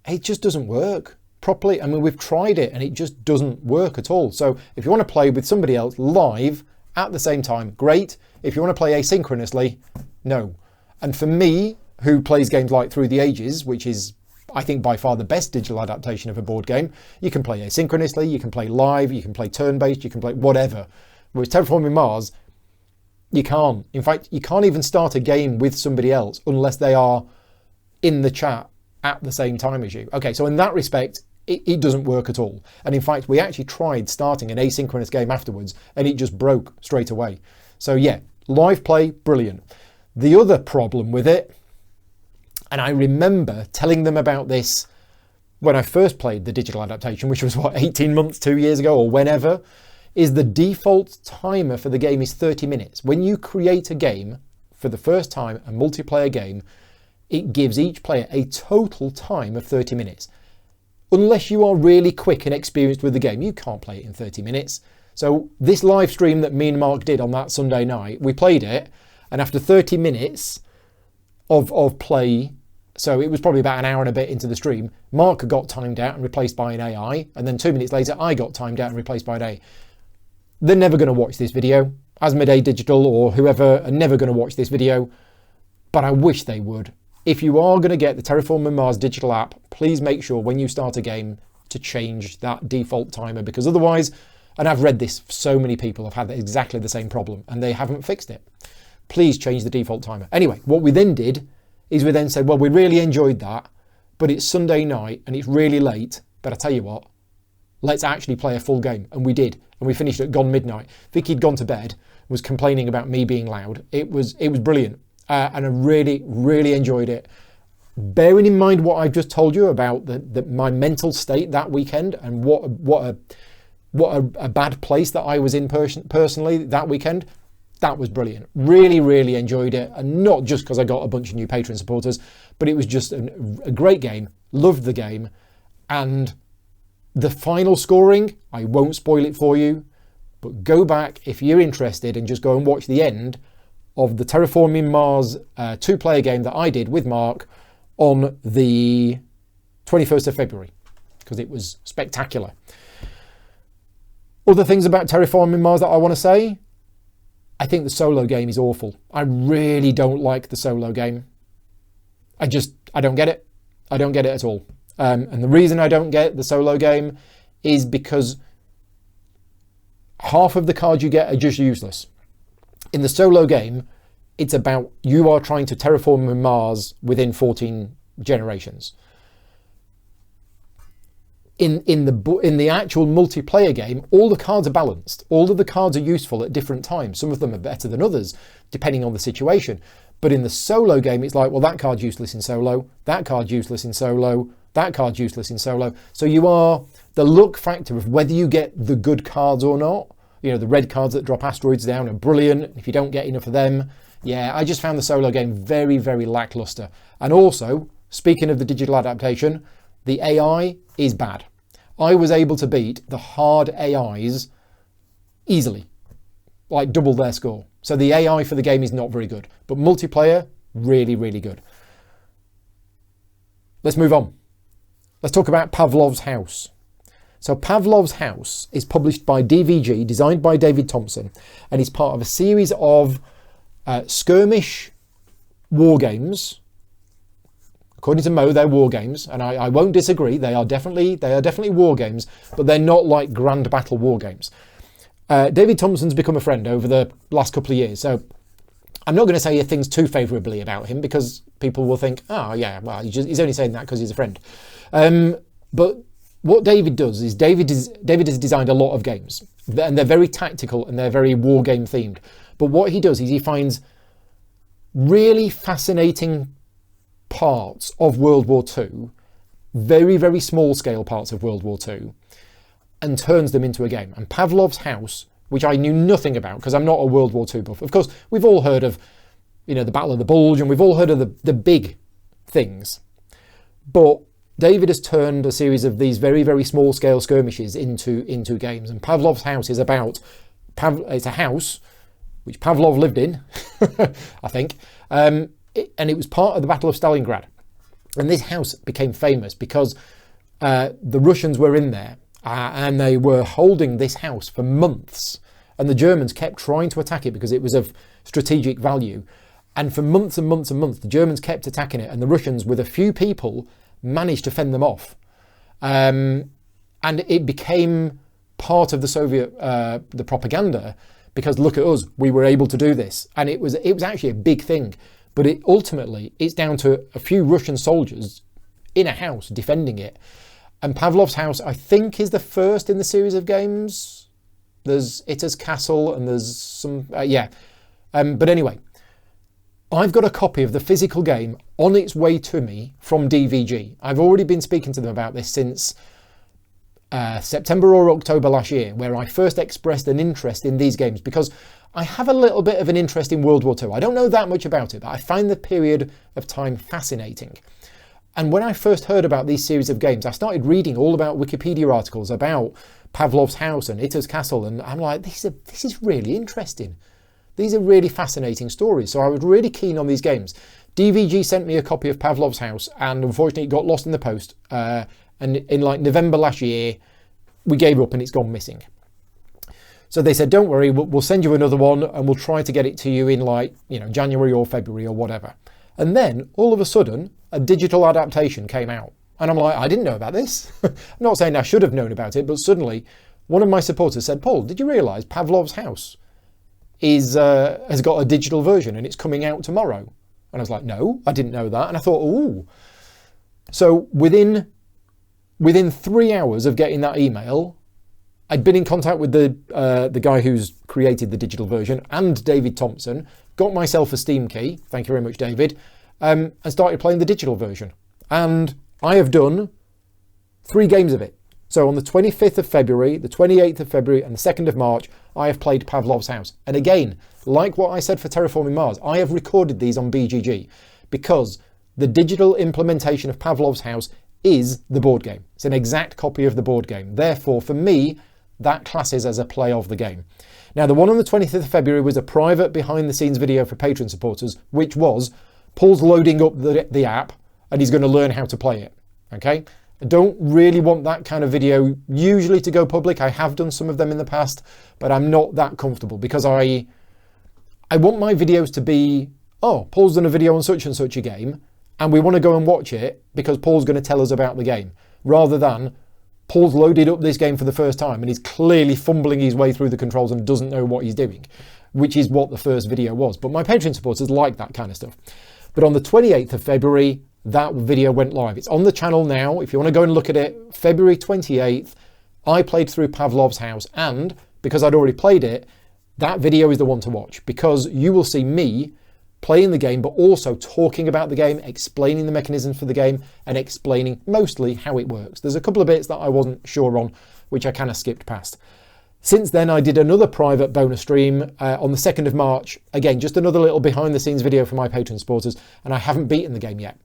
it just doesn't work properly. I mean, we've tried it and it just doesn't work at all. So if you want to play with somebody else live at the same time, great. If you want to play asynchronously, no. And for me, who plays games like Through the Ages, which is, I think, by far the best digital adaptation of a board game, you can play asynchronously, you can play live, you can play turn-based, you can play whatever. Whereas Terraforming Mars, You can't. In fact, you can't even start a game with somebody else unless they are in the chat at the same time as you. Okay, so in that respect, it doesn't work at all. And in fact, we actually tried starting an asynchronous game afterwards and it just broke straight away. So yeah, live play, brilliant. The other problem with it, and I remember telling them about this when I first played the digital adaptation, which was what, 18 months, 2 years ago, or whenever, is the default timer for the game is 30 minutes. When you create a game for the first time, a multiplayer game, it gives each player a total time of 30 minutes. Unless you are really quick and experienced with the game, you can't play it in 30 minutes. So this live stream that me and Mark did on that Sunday night, we played it, and after 30 minutes of play, so it was probably about an hour and a bit into the stream, Mark got timed out and replaced by an AI, and then 2 minutes later I got timed out and replaced by an AI. They're never going to watch this video. Asmodee Digital or whoever are never going to watch this video, but I wish they would. If you are going to get the Terraforming Mars digital app, please make sure when you start a game to change that default timer, because otherwise, and I've read this, so many people have had exactly the same problem and they haven't fixed it. Please change the default timer. Anyway, what we then did is we then said, well, we really enjoyed that, but it's Sunday night and it's really late, but I tell you what, let's actually play a full game. And we did, and we finished at gone midnight. Vicky'd gone to bed, was complaining about me being loud. It was brilliant. And I really, really enjoyed it. Bearing in mind what I've just told you about my mental state that weekend and what a bad place that I was in personally that weekend, that was brilliant. Really, really enjoyed it. And not just because I got a bunch of new Patreon supporters, but it was just a great game. Loved the game. And the final scoring, I won't spoil it for you, but go back if you're interested and just go and watch the end of the Terraforming Mars 2-player game that I did with Mark on the 21st of February, because it was spectacular. Other things about Terraforming Mars that I want to say, I think the solo game is awful. I really don't like the solo game. I don't get it. I don't get it at all. And the reason I don't get the solo game is because half of the cards you get are just useless. In the solo game, it's about you are trying to terraform Mars within 14 generations. In the actual multiplayer game, all the cards are balanced. All of the cards are useful at different times. Some of them are better than others, depending on the situation. But in the solo game, it's like, well, that card's useless in solo, that card's useless in solo, that card's useless in solo. So you are, the luck factor of whether you get the good cards or not, you know, the red cards that drop asteroids down are brilliant. If you don't get enough of them, yeah, I just found the solo game very, very lackluster. And also, speaking of the digital adaptation, the AI is bad. I was able to beat the hard AIs easily, like double their score. So the AI for the game is not very good, but multiplayer, really, really good. Let's move on. Let's talk about Pavlov's House. So Pavlov's House is published by DVG, designed by David Thompson, and is part of a series of skirmish war games. According to Mo, they're war games, and I won't disagree. They are definitely war games, but they're not like grand battle war games. David Thompson's become a friend over the last couple of years, so I'm not going to say things too favourably about him because people will think, oh yeah, well, he's only saying that because he's a friend. But what David does is David has designed a lot of games, and they're very tactical and they're very war game themed. But what he does is he finds really fascinating parts of World War II, very, very small scale parts of World War II, and turns them into a game. And Pavlov's House, which I knew nothing about because I'm not a World War II buff. Of course, we've all heard of, you know, the Battle of the Bulge, and we've all heard of the big things. But David has turned a series of these very, very small scale skirmishes into games. And Pavlov's House is about, it's a house which Pavlov lived in, I think. And it was part of the Battle of Stalingrad. And this house became famous because the Russians were in there and they were holding this house for months. And the Germans kept trying to attack it because it was of strategic value. And for months and months and months, the Germans kept attacking it. And the Russians, with a few people, managed to fend them off. And it became part of the Soviet the propaganda because look at us, we were able to do this. And it was actually a big thing. But ultimately, it's down to a few Russian soldiers in a house defending it. And Pavlov's house, I think, is the first in the series of games. There's Itter's Castle and there's some, but anyway, I've got a copy of the physical game on its way to me from DVG. I've already been speaking to them about this since September or October last year, where I first expressed an interest in these games because I have a little bit of an interest in World War II. I don't know that much about it, but I find the period of time fascinating. And when I first heard about these series of games, I started reading all about Wikipedia articles about Pavlov's house and Itter's Castle, and I'm like, this is really interesting. These are really fascinating stories. So I was really keen on these games. DVG sent me a copy of Pavlov's house, and unfortunately it got lost in the post. And in like November last year, we gave up and it's gone missing. So they said, don't worry, we'll send you another one and we'll try to get it to you in like, January or February or whatever. And then all of a sudden, a digital adaptation came out. And I'm like, I didn't know about this. I'm not saying I should have known about it, but suddenly one of my supporters said, Paul, did you realise Pavlov's house has got a digital version and it's coming out tomorrow? And I was like, no, I didn't know that. And I thought, ooh. So within 3 hours of getting that email, I'd been in contact with the guy who's created the digital version and David Thompson, got myself a Steam key, thank you very much, David, and started playing the digital version. And I have done 3 games of it. So on the 25th of February, the 28th of February, and the 2nd of March, I have played Pavlov's house. And again, like what I said for Terraforming Mars, I have recorded these on BGG because the digital implementation of Pavlov's house is the board game. It's an exact copy of the board game. Therefore, for me, that classes as a play of the game. Now, the one on the 25th of February was a private behind-the-scenes video for Patreon supporters, which was Paul's loading up the app and he's going to learn how to play it. Okay? I don't really want that kind of video usually to go public. I have done some of them in the past, but I'm not that comfortable because I want my videos to be, oh, Paul's done a video on such and such a game and we want to go and watch it because Paul's going to tell us about the game, rather than Paul's loaded up this game for the first time and he's clearly fumbling his way through the controls and doesn't know what he's doing, which is what the first video was. But my Patreon supporters like that kind of stuff. But on the 28th of February, that video went live. It's on the channel now. If you want to go and look at it, February 28th, I played through Pavlov's house. And because I'd already played it, that video is the one to watch because you will see me playing the game, but also talking about the game, explaining the mechanisms for the game and explaining mostly how it works. There's a couple of bits that I wasn't sure on, which I kind of skipped past. Since then, I did another private bonus stream on the 2nd of March. Again, just another little behind the scenes video for my Patreon supporters, and I haven't beaten the game yet.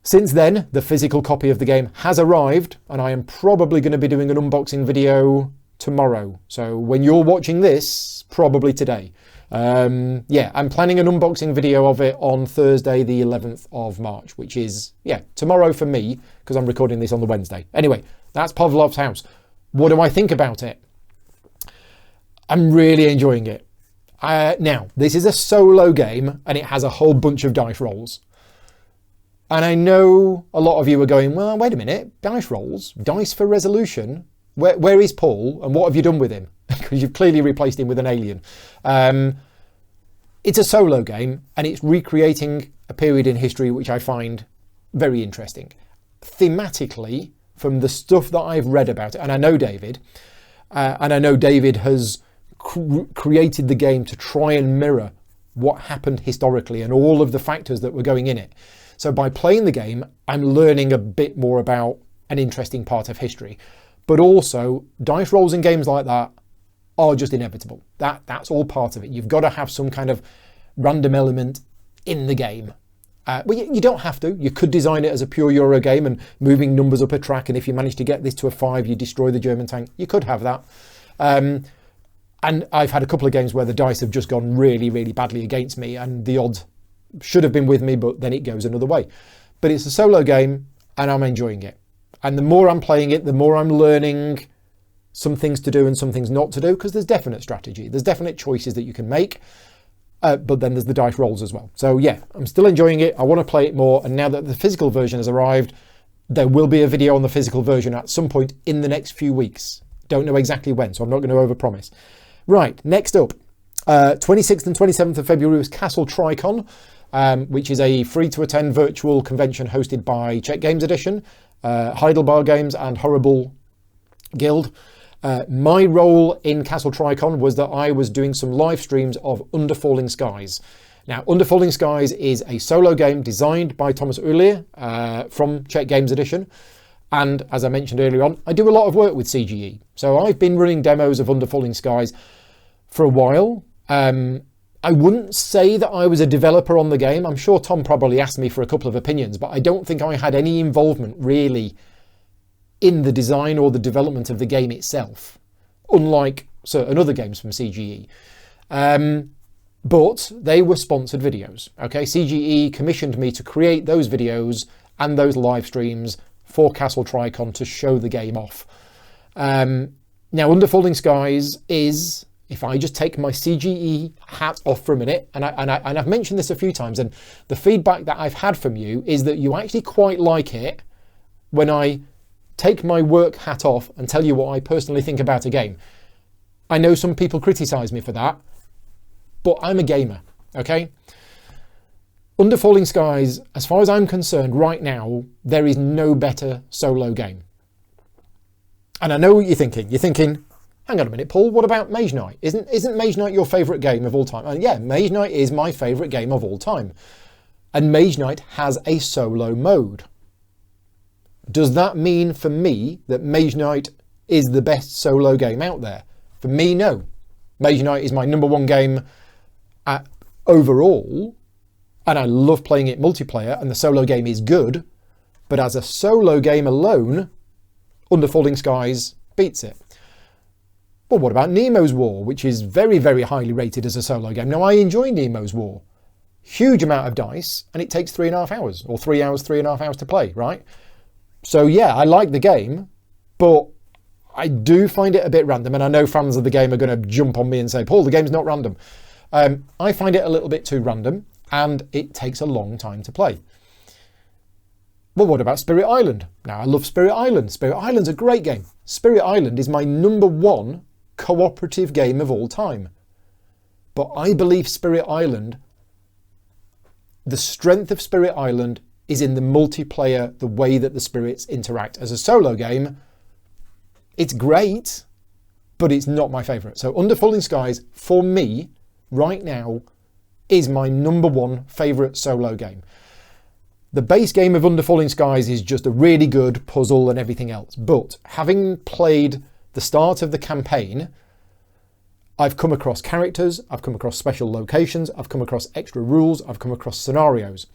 Since then, the physical copy of the game has arrived, and I am probably going to be doing an unboxing video tomorrow. So when you're watching this, probably today. I'm planning an unboxing video of it on Thursday, the 11th of March, which is, tomorrow for me, because I'm recording this on the Wednesday. Anyway, that's Pavlov's house. What do I think about it? I'm really enjoying it. Now, this is a solo game, and it has a whole bunch of dice rolls. And I know a lot of you are going, well, wait a minute, dice rolls, dice for resolution. Where is Paul, and what have you done with him? Because you've clearly replaced him with an alien. It's a solo game, and it's recreating a period in history which I find very interesting. Thematically, from the stuff that I've read about it, and I know David has created the game to try and mirror what happened historically and all of the factors that were going in it. So by playing the game, I'm learning a bit more about an interesting part of history. But also, dice rolls in games like that are just inevitable. That's all part of it. You've got to have some kind of random element in the game. Well, you don't have to. You could design it as a pure Euro game and moving numbers up a track, and if you manage to get this to a 5, you destroy the German tank. You could have that. And I've had a couple of games where the dice have just gone really, really badly against me, and the odds should have been with me, but then it goes another way. But it's a solo game, and I'm enjoying it. And the more I'm playing it, the more I'm learning some things to do and some things not to do, because there's definite strategy. There's definite choices that you can make. But then there's the dice rolls as well. So yeah, I'm still enjoying it. I want to play it more. And now that the physical version has arrived, there will be a video on the physical version at some point in the next few weeks. Don't know exactly when, so I'm not going to overpromise. Right, next up, 26th and 27th of February was Castle Tricon, which is a free-to-attend virtual convention hosted by Czech Games Edition, Heidelberg Games and Horrible Guild. My role in Castle Tricon was that I was doing some live streams of Under Falling Skies. Now, Under Falling Skies is a solo game designed by Thomas Ulier from Czech Games Edition. And as I mentioned earlier on, I do a lot of work with CGE. So I've been running demos of Under Falling Skies for a while. I wouldn't say that I was a developer on the game. I'm sure Tom probably asked me for a couple of opinions, but I don't think I had any involvement really in the design or the development of the game itself, unlike certain other games from CGE. But they were sponsored videos. Okay, CGE commissioned me to create those videos and those live streams for Castle Tricon to show the game off. Now, Under Falling Skies is, if I just take my CGE hat off for a minute, and I've mentioned this a few times, and the feedback that I've had from you is that you actually quite like it when I take my work hat off and tell you what I personally think about a game. I know some people criticise me for that, but I'm a gamer, okay? Under Falling Skies, as far as I'm concerned right now, there is no better solo game. And I know what you're thinking. You're thinking, hang on a minute, Paul, what about Mage Knight? Isn't Mage Knight your favourite game of all time? And yeah, Mage Knight is my favourite game of all time. And Mage Knight has a solo mode. Does that mean for me that Mage Knight is the best solo game out there? For me, no. Mage Knight is my #1 game overall, and I love playing it multiplayer, and the solo game is good, but as a solo game alone, Under Falling Skies beats it. Well, what about Nemo's War, which is very, very highly rated as a solo game? Now, I enjoy Nemo's War. Huge amount of dice, and it takes 3.5 hours, or 3 hours, 3.5 hours to play, right? So yeah, I like the game, but I do find it a bit random, and I know fans of the game are going to jump on me and say, Paul, the game's not random. I find it a little bit too random, and it takes a long time to play. Well, what about Spirit Island? Now, I love Spirit Island. Spirit Island's a great game. Spirit Island is my #1 cooperative game of all time. But I believe Spirit Island, the strength of Spirit Island is in the multiplayer, the way that the spirits interact. As a solo game, it's great, but it's not my favourite. So Under Falling Skies, for me, right now, is my #1 favourite solo game. The base game of Under Falling Skies is just a really good puzzle and everything else. But having played the start of the campaign, I've come across characters, I've come across special locations, I've come across extra rules, I've come across scenarios.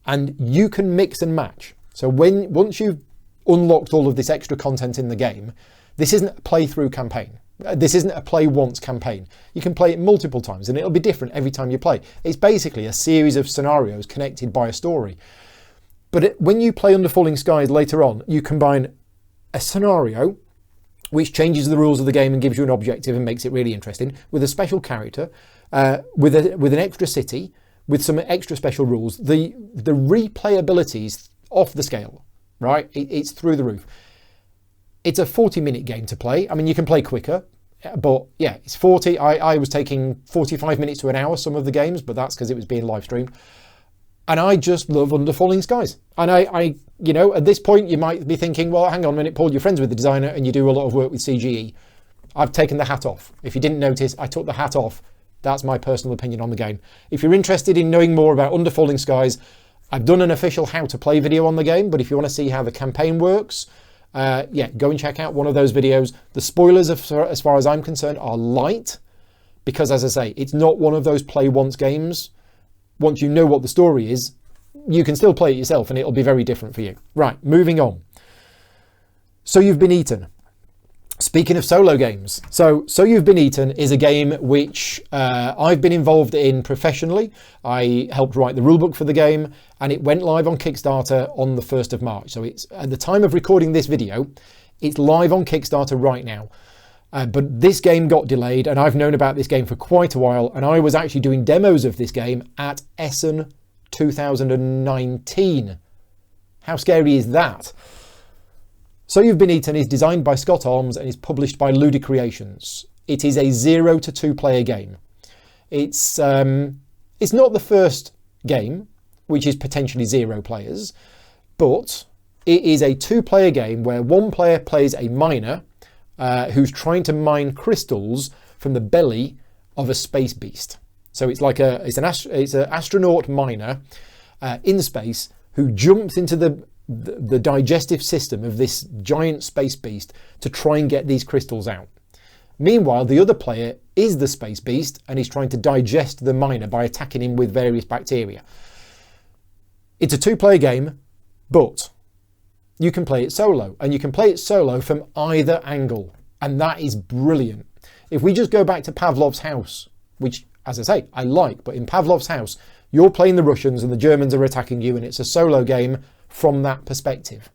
And you can mix and match. So once you've unlocked all of this extra content in the game, this isn't a playthrough campaign. This isn't a play once campaign. You can play it multiple times and it'll be different every time you play. It's basically a series of scenarios connected by a story. But when you play Under Falling Skies later on, you combine a scenario which changes the rules of the game and gives you an objective and makes it really interesting, with a special character, with an extra city, with some extra special rules. The replayability is off the scale, right? It's through the roof. It's a 40-minute game to play. I mean, you can play quicker, but yeah, it's 40. I was taking 45 minutes to an hour some of the games, but that's because it was being live streamed. And I just love Under Falling Skies. And I, you know, at this point you might be thinking, well, hang on a minute, Paul, you're friends with the designer and you do a lot of work with CGE. I've taken the hat off. If you didn't notice, I took the hat off. That's my personal opinion on the game. If you're interested in knowing more about Under Falling Skies, I've done an official how to play video on the game, but if you want to see how the campaign works, yeah, go and check out one of those videos. The spoilers, as far as I'm concerned, are light, because as I say, it's not one of those play once games. Once you know what the story is, you can still play it yourself and it'll be very different for you. Right, moving on. So You've Been Eaten. Speaking of solo games, So You've Been Eaten is a game which I've been involved in professionally. I helped write the rulebook for the game and it went live on Kickstarter on the 1st of March. So it's at the time of recording this video, it's live on Kickstarter right now. But this game got delayed and I've known about this game for quite a while, and I was actually doing demos of this game at Essen 2019. How scary is that? So You've Been Eaten is designed by Scott Arms and is published by Ludi Creations. It is a 0 to 2 player game. It's not the first game, which is potentially 0 players, but it is a 2-player game where one player plays a miner who's trying to mine crystals from the belly of a space beast. So it's like it's an astronaut miner in space who jumps into the digestive system of this giant space beast to try and get these crystals out. Meanwhile, the other player is the space beast and he's trying to digest the miner by attacking him with various bacteria. It's a 2-player game, but you can play it solo, and you can play it solo from either angle, and that is brilliant. If we just go back to Pavlov's house, which, as I say, I like, but in Pavlov's house, you're playing the Russians and the Germans are attacking you, and it's a solo game from that perspective.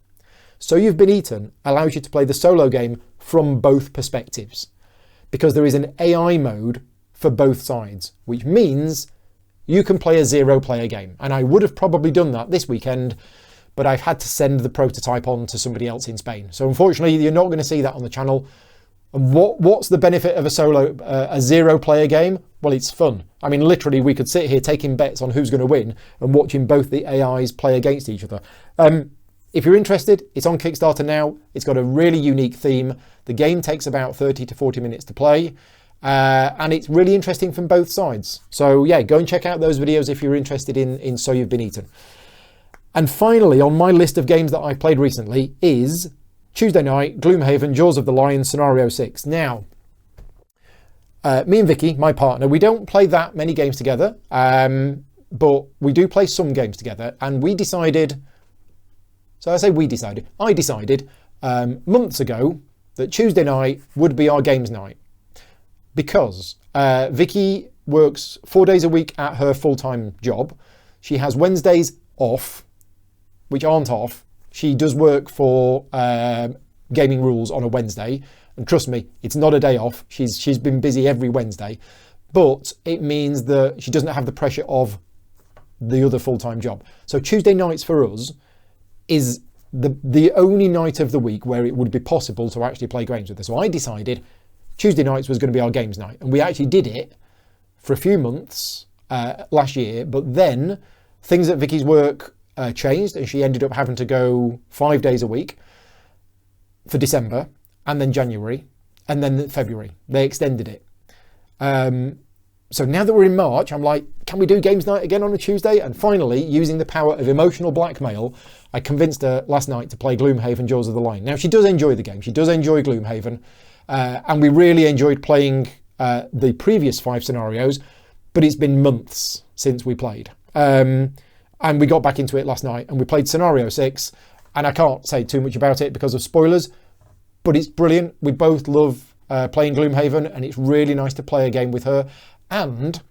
So You've Been Eaten allows you to play the solo game from both perspectives, because there is an AI mode for both sides, which means you can play a 0-player game. And I would have probably done that this weekend, but I've had to send the prototype on to somebody else in Spain. So unfortunately, you're not going to see that on the channel. And what's the benefit of a 0-player game? Well, it's fun. I mean, literally, we could sit here taking bets on who's going to win and watching both the AIs play against each other. If you're interested, it's on Kickstarter now. It's got a really unique theme. The game takes about 30 to 40 minutes to play. And it's really interesting from both sides. So yeah, go and check out those videos if you're interested in So You've Been Eaten. And finally, on my list of games that I've played recently is Tuesday night, Gloomhaven, Jaws of the Lion, Scenario 6. Now, me and Vicky, my partner, we don't play that many games together, but we do play some games together, and we decided, I decided months ago that Tuesday night would be our games night, because Vicky works 4 days a week at her full-time job. She has Wednesdays off, which aren't off. She does work for Gaming Rules on a Wednesday, and trust me, it's not a day off. She's been busy every Wednesday, but it means that she doesn't have the pressure of the other full-time job. So Tuesday nights for us is the only night of the week where it would be possible to actually play games with her. So I decided Tuesday nights was going to be our games night, and we actually did it for a few months last year, but then things at Vicky's work changed, and she ended up having to go 5 days a week for December, and then January, and then February. They extended it. So now that we're in March, I'm like, can we do games night again on a Tuesday? And finally, using the power of emotional blackmail, I convinced her last night to play Gloomhaven, Jaws of the Lion. Now, she does enjoy the game. She does enjoy Gloomhaven. And we really enjoyed playing the previous 5 scenarios, but it's been months since we played. And we got back into it last night, and we played Scenario 6, and I can't say too much about it because of spoilers, but it's brilliant. We both love playing Gloomhaven, and it's really nice to play a game with her. And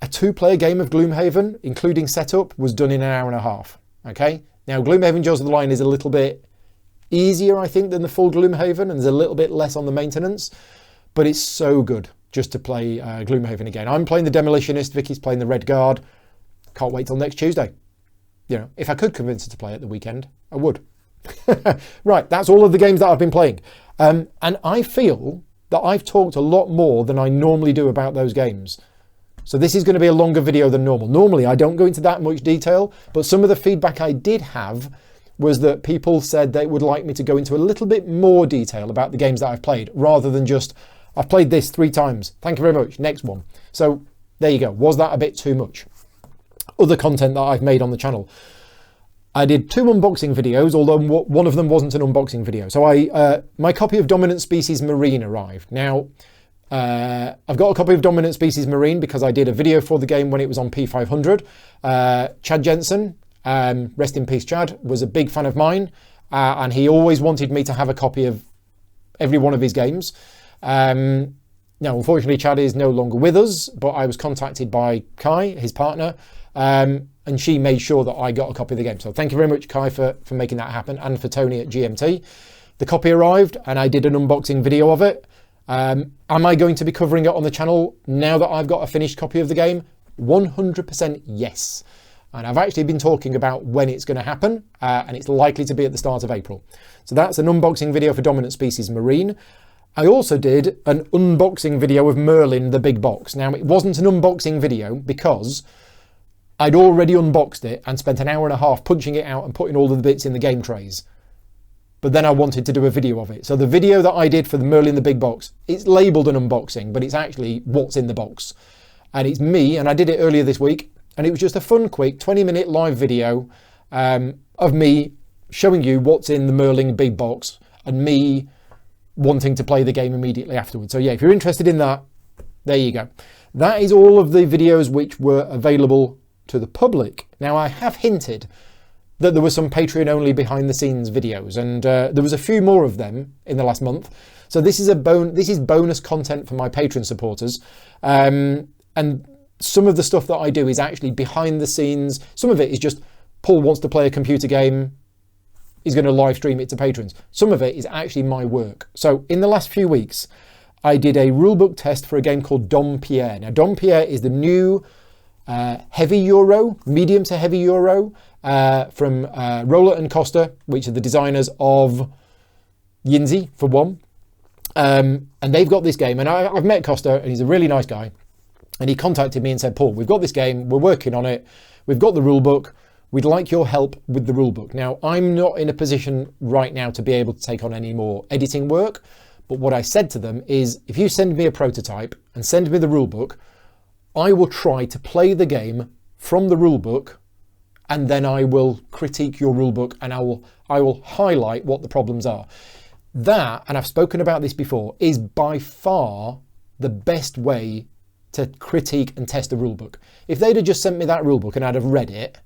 a 2-player game of Gloomhaven, including setup, was done in an hour and a half. Okay? Now, Gloomhaven Jaws of the Lion is a little bit easier, I think, than the full Gloomhaven, and there's a little bit less on the maintenance, but it's so good just to play Gloomhaven again. I'm playing the Demolitionist, Vicky's playing the Red Guard. Can't wait till next Tuesday. You know, if I could convince her to play at the weekend, I would. Right, that's all of the games that I've been playing. And I feel that I've talked a lot more than I normally do about those games. So this is going to be a longer video than normal. Normally, I don't go into that much detail, but some of the feedback I did have was that people said they would like me to go into a little bit more detail about the games that I've played, rather than just, I've played this 3 times. Thank you very much. Next one. So there you go. Was that a bit too much? Other content that I've made on the channel. I did 2 unboxing videos, although one of them wasn't an unboxing video. So my copy of Dominant Species Marine arrived. Now, I've got a copy of Dominant Species Marine because I did a video for the game when it was on P500. Chad Jensen, rest in peace Chad, was a big fan of mine, and he always wanted me to have a copy of every one of his games. Now, unfortunately, Chad is no longer with us, but I was contacted by Kai, his partner, and she made sure that I got a copy of the game. So thank you very much, Kai, for making that happen, and for Tony at GMT. The copy arrived, and I did an unboxing video of it. Am I going to be covering it on the channel now that I've got a finished copy of the game? 100% yes. And I've actually been talking about when it's going to happen, and it's likely to be at the start of April. So that's an unboxing video for Dominant Species Marine. I also did an unboxing video of Merlin, the big box. Now, it wasn't an unboxing video because I'd already unboxed it and spent an hour and a half punching it out and putting all of the bits in the game trays. But then I wanted to do a video of it. So the video that I did for the Merlin, the big box, it's labelled an unboxing, but it's actually what's in the box. And it's me, and I did it earlier this week, and it was just a fun, quick 20-minute live video of me showing you what's in the Merlin big box and me wanting to play the game immediately afterwards. So yeah, if you're interested in that, there you go. That is all of the videos which were available to the public. Now, I have hinted that there were some Patreon only behind the scenes videos, and there was a few more of them in the last month. So this is bonus content for my Patreon supporters. And some of the stuff that I do is actually behind the scenes. Some of it is just Paul wants to play a computer game. He's going to live stream it to patrons. Some of it is actually my work. So in the last few weeks, I did a rulebook test for a game called Dom Pierre. Now, Dom Pierre is the new heavy Euro, medium to heavy Euro from Roller and Costa, which are the designers of Yinzi, for one. And they've got this game, and I've met Costa, and he's a really nice guy. And he contacted me and said, Paul, we've got this game, we're working on it, we've got the rulebook, we'd like your help with the rulebook. Now, I'm not in a position right now to be able to take on any more editing work, but what I said to them is, if you send me a prototype and send me the rulebook, I will try to play the game from the rulebook, and then I will critique your rulebook, and I will highlight what the problems are. That, and I've spoken about this before, is by far the best way to critique and test a rulebook. If they'd have just sent me that rulebook and I'd have read it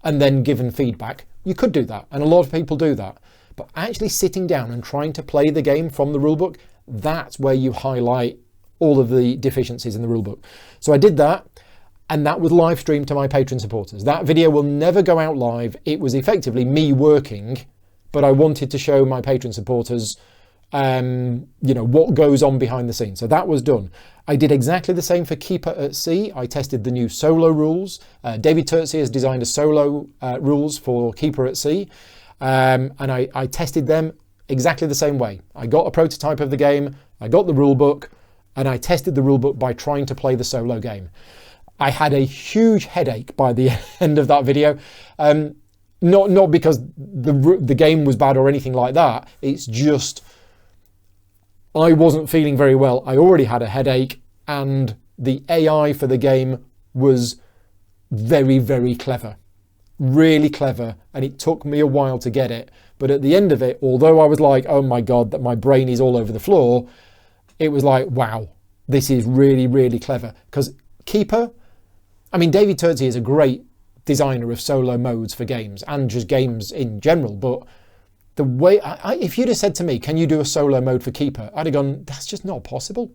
and then given feedback, you could do that, and a lot of people do that. But actually sitting down and trying to play the game from the rulebook, that's where you highlight all of the deficiencies in the rulebook. So I did that, and that was live streamed to my Patreon supporters. That video will never go out live. It was effectively me working, but I wanted to show my Patreon supporters what goes on behind the scenes. So that was done. I did exactly the same for Keeper at Sea. I tested the new solo rules. David Turtsey has designed a solo rules for Keeper at Sea. And I tested them exactly the same way. I got a prototype of the game, I got the rule book, and I tested the rule book by trying to play the solo game. I had a huge headache by the end of that video. Not because the game was bad or anything like that. It's just I wasn't feeling very well. I already had a headache, and the AI for the game was very, very clever. Really clever, and it took me a while to get it. But at the end of it, although I was like, oh my God, that my brain is all over the floor, it was like, wow, this is really, really clever. Because Keeper, I mean, David Turtsey is a great designer of solo modes for games and just games in general, but the way, if you'd have said to me, can you do a solo mode for Keeper? I'd have gone, that's just not possible.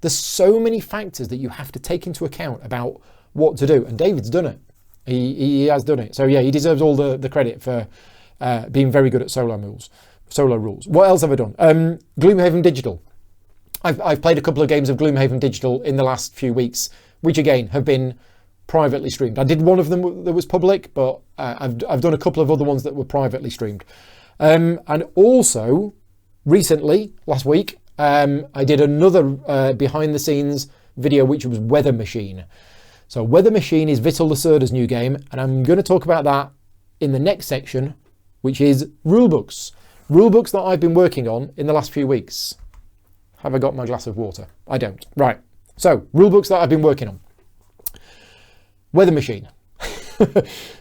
There's so many factors that you have to take into account about what to do. And David's done it. He has done it. So yeah, he deserves all the credit for being very good at solo rules. What else have I done? Gloomhaven Digital. I've played a couple of games of Gloomhaven Digital in the last few weeks, which again have been privately streamed. I did one of them that was public, but I've done a couple of other ones that were privately streamed. And also, recently, last week, I did another behind the scenes video, which was Weather Machine. So Weather Machine is Vital Lacerda's new game, and I'm going to talk about that in the next section, which is rulebooks. Rulebooks that I've been working on in the last few weeks. Have I got my glass of water? I don't. Right. So, rulebooks that I've been working on. Weather Machine.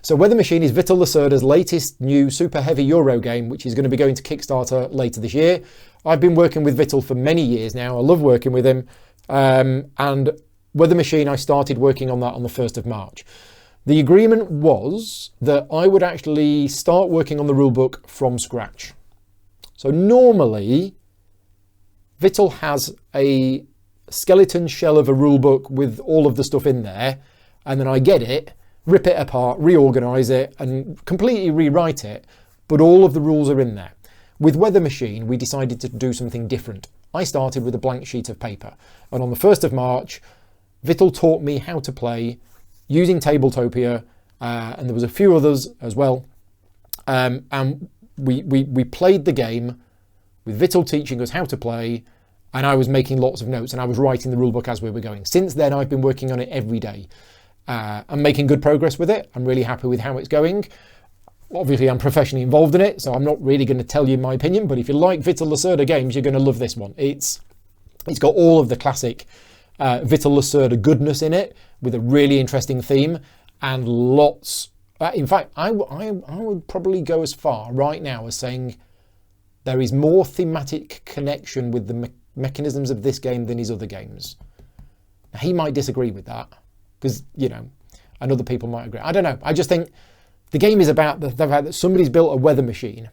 So Weather Machine is Vital Lacerda's latest new super heavy Euro game, which is going to be going to Kickstarter later this year. I've been working with Vital for many years now. I love working with him. And Weather Machine, I started working on that on the 1st of March. The agreement was that I would actually start working on the rulebook from scratch. So normally, Vital has a skeleton shell of a rulebook with all of the stuff in there, and then I get it, rip it apart, reorganize it, and completely rewrite it, but all of the rules are in there. With Weather Machine, we decided to do something different. I started with a blank sheet of paper, and on the 1st of March, Vital taught me how to play using Tabletopia, and there was a few others as well, and we played the game with Vital teaching us how to play, and I was making lots of notes and I was writing the rulebook as we were going. Since then, I've been working on it every day. I'm making good progress with it. I'm really happy with how it's going. Obviously, I'm professionally involved in it, so I'm not really going to tell you my opinion, but if you like Vital Lacerda games, you're going to love this one. It's got all of the classic Vital Lacerda goodness in it, with a really interesting theme, and lots... in fact, I would probably go as far right now as saying there is more thematic connection with the mechanisms of this game than his other games. Now, he might disagree with that, because, you know, and other people might agree. I don't know. I just think the game is about the fact that somebody's built a weather machine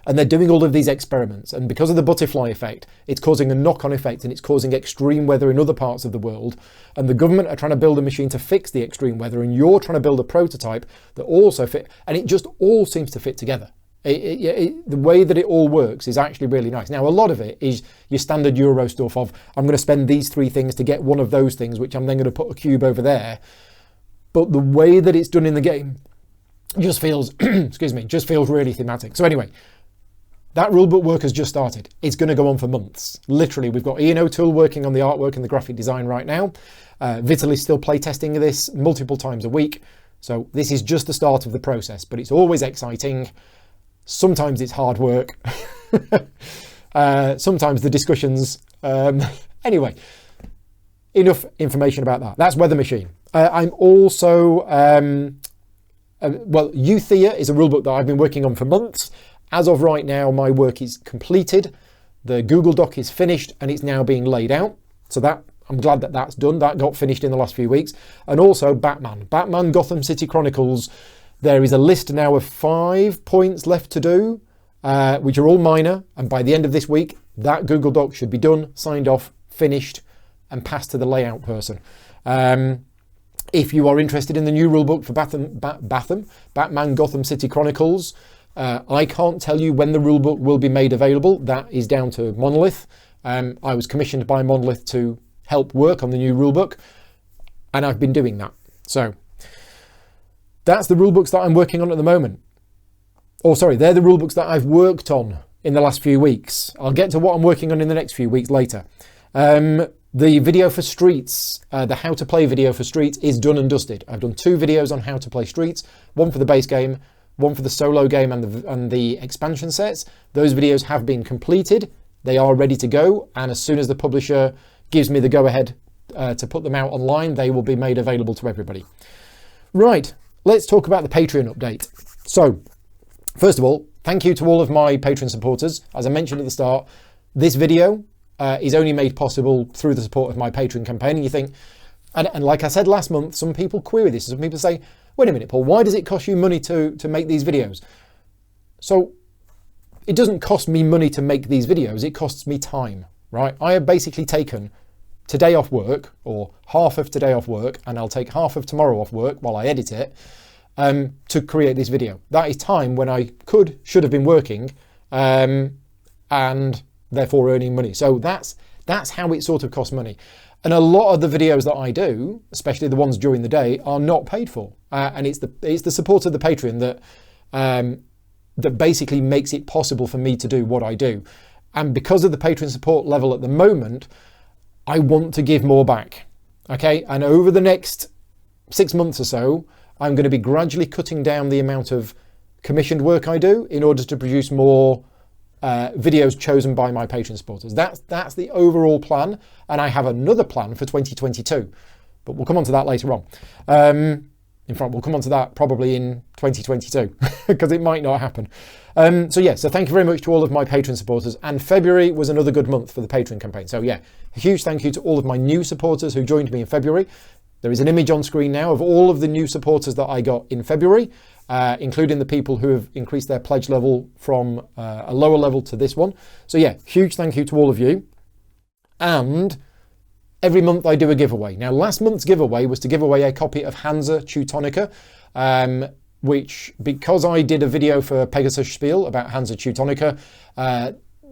and they're doing all of these experiments, and because of the butterfly effect, it's causing a knock-on effect and it's causing extreme weather in other parts of the world, and the government are trying to build a machine to fix the extreme weather, and you're trying to build a prototype that also fit, and it just all seems to fit together. The way that it all works is actually really nice. Now, a lot of it is your standard Euro stuff of, I'm going to spend these 3 things to get one of those things, which I'm then going to put a cube over there. But the way that it's done in the game just feels, excuse me, just feels really thematic. So anyway, that rulebook work has just started. It's going to go on for months. Literally, we've got Ian O'Toole working on the artwork and the graphic design right now. Vital is still playtesting this multiple times a week. So this is just the start of the process, but it's always exciting. Sometimes it's hard work. Sometimes the discussions. Anyway, enough information about that. That's Weather Machine. I'm also... well, Euthea is a rulebook that I've been working on for months. As of right now, my work is completed. The Google Doc is finished and it's now being laid out. So that I'm glad that that's done. That got finished in the last few weeks. And also Batman Gotham City Chronicles. There is a list now of 5 points left to do, which are all minor. And by the end of this week, that Google Doc should be done, signed off, finished, and passed to the layout person. If you are interested in the new rulebook for Batman Gotham City Chronicles, I can't tell you when the rulebook will be made available. That is down to Monolith. I was commissioned by Monolith to help work on the new rulebook, and I've been doing that. So that's the rulebooks that I'm working on at the moment. Oh, sorry, they're the rulebooks that I've worked on in the last few weeks. I'll get to what I'm working on in the next few weeks later. The video for Streets, the how to play video for Streets is done and dusted. I've done 2 videos on how to play Streets, one for the base game, one for the solo game and the expansion sets. Those videos have been completed. They are ready to go. And as soon as the publisher gives me the go ahead to put them out online, they will be made available to everybody. Right, let's talk about the Patreon update. So first of all, thank you to all of my Patreon supporters. As I mentioned at the start, this video is only made possible through the support of my Patreon campaign. And you think, and like I said last month, some people query this. Some people say, wait a minute, Paul, why does it cost you money to make these videos? So it doesn't cost me money to make these videos. It costs me time, right? I have basically taken today off work, or half of today off work, and I'll take half of tomorrow off work while I edit it to create this video. That is time when I should have been working and therefore earning money. So that's how it sort of costs money. And a lot of the videos that I do, especially the ones during the day, are not paid for. And it's the support of the Patreon that basically makes it possible for me to do what I do. And because of the Patreon support level at the moment, I want to give more back. Okay, and over the next 6 months or so, I'm going to be gradually cutting down the amount of commissioned work I do in order to produce more videos chosen by my Patreon supporters. That's the overall plan, and I have another plan for 2022, but we'll come on to that later on. In fact, we'll come on to that probably in 2022 because it might not happen. So thank you very much to all of my Patreon supporters, and February was another good month for the Patreon campaign. So yeah, a huge thank you to all of my new supporters who joined me in February. There is an image on screen now of all of the new supporters that I got in February, including the people who have increased their pledge level from a lower level to this one. So yeah, huge thank you to all of you. And every month I do a giveaway. Now, last month's giveaway was to give away a copy of Hansa Teutonica, which, because I did a video for Pegasus Spiel about Hansa Teutonica,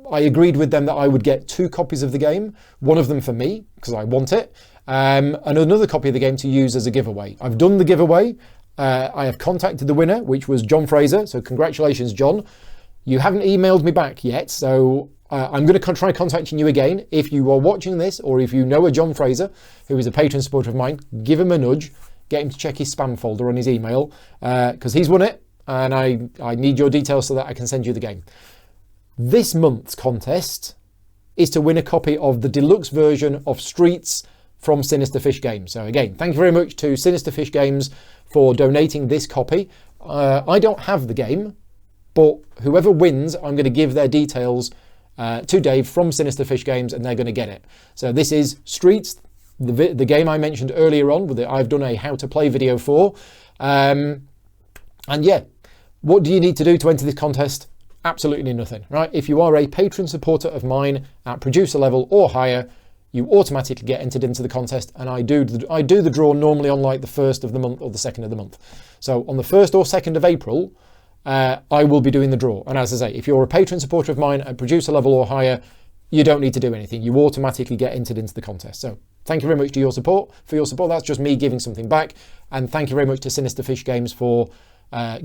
I agreed with them that I would get 2 copies of the game, one of them for me, because I want it, and another copy of the game to use as a giveaway. I've done the giveaway. I have contacted the winner, which was John Fraser. So congratulations, John. You haven't emailed me back yet, so I'm going to try contacting you again. If you are watching this, or if you know a John Fraser, who is a patron supporter of mine, give him a nudge, get him to check his spam folder on his email, because he's won it, and I need your details so that I can send you the game. This month's contest is to win a copy of the deluxe version of Streets from Sinister Fish Games. So again, thank you very much to Sinister Fish Games for donating this copy. I don't have the game, but whoever wins, I'm going to give their details to Dave from Sinister Fish Games, and they're going to get it. So this is Streets, the game I mentioned earlier on, with it, I've done a how to play video for. And yeah, what do you need to do to enter this contest? Absolutely nothing, right? If you are a patron supporter of mine at producer level or higher, you automatically get entered into the contest, and I do the draw normally on like the 1st of the month or the 2nd of the month. So on the 1st or 2nd of April, I will be doing the draw. And as I say, if you're a patron supporter of mine at producer level or higher, you don't need to do anything. You automatically get entered into the contest. So thank you very much for your support. That's just me giving something back. And thank you very much to Sinister Fish Games for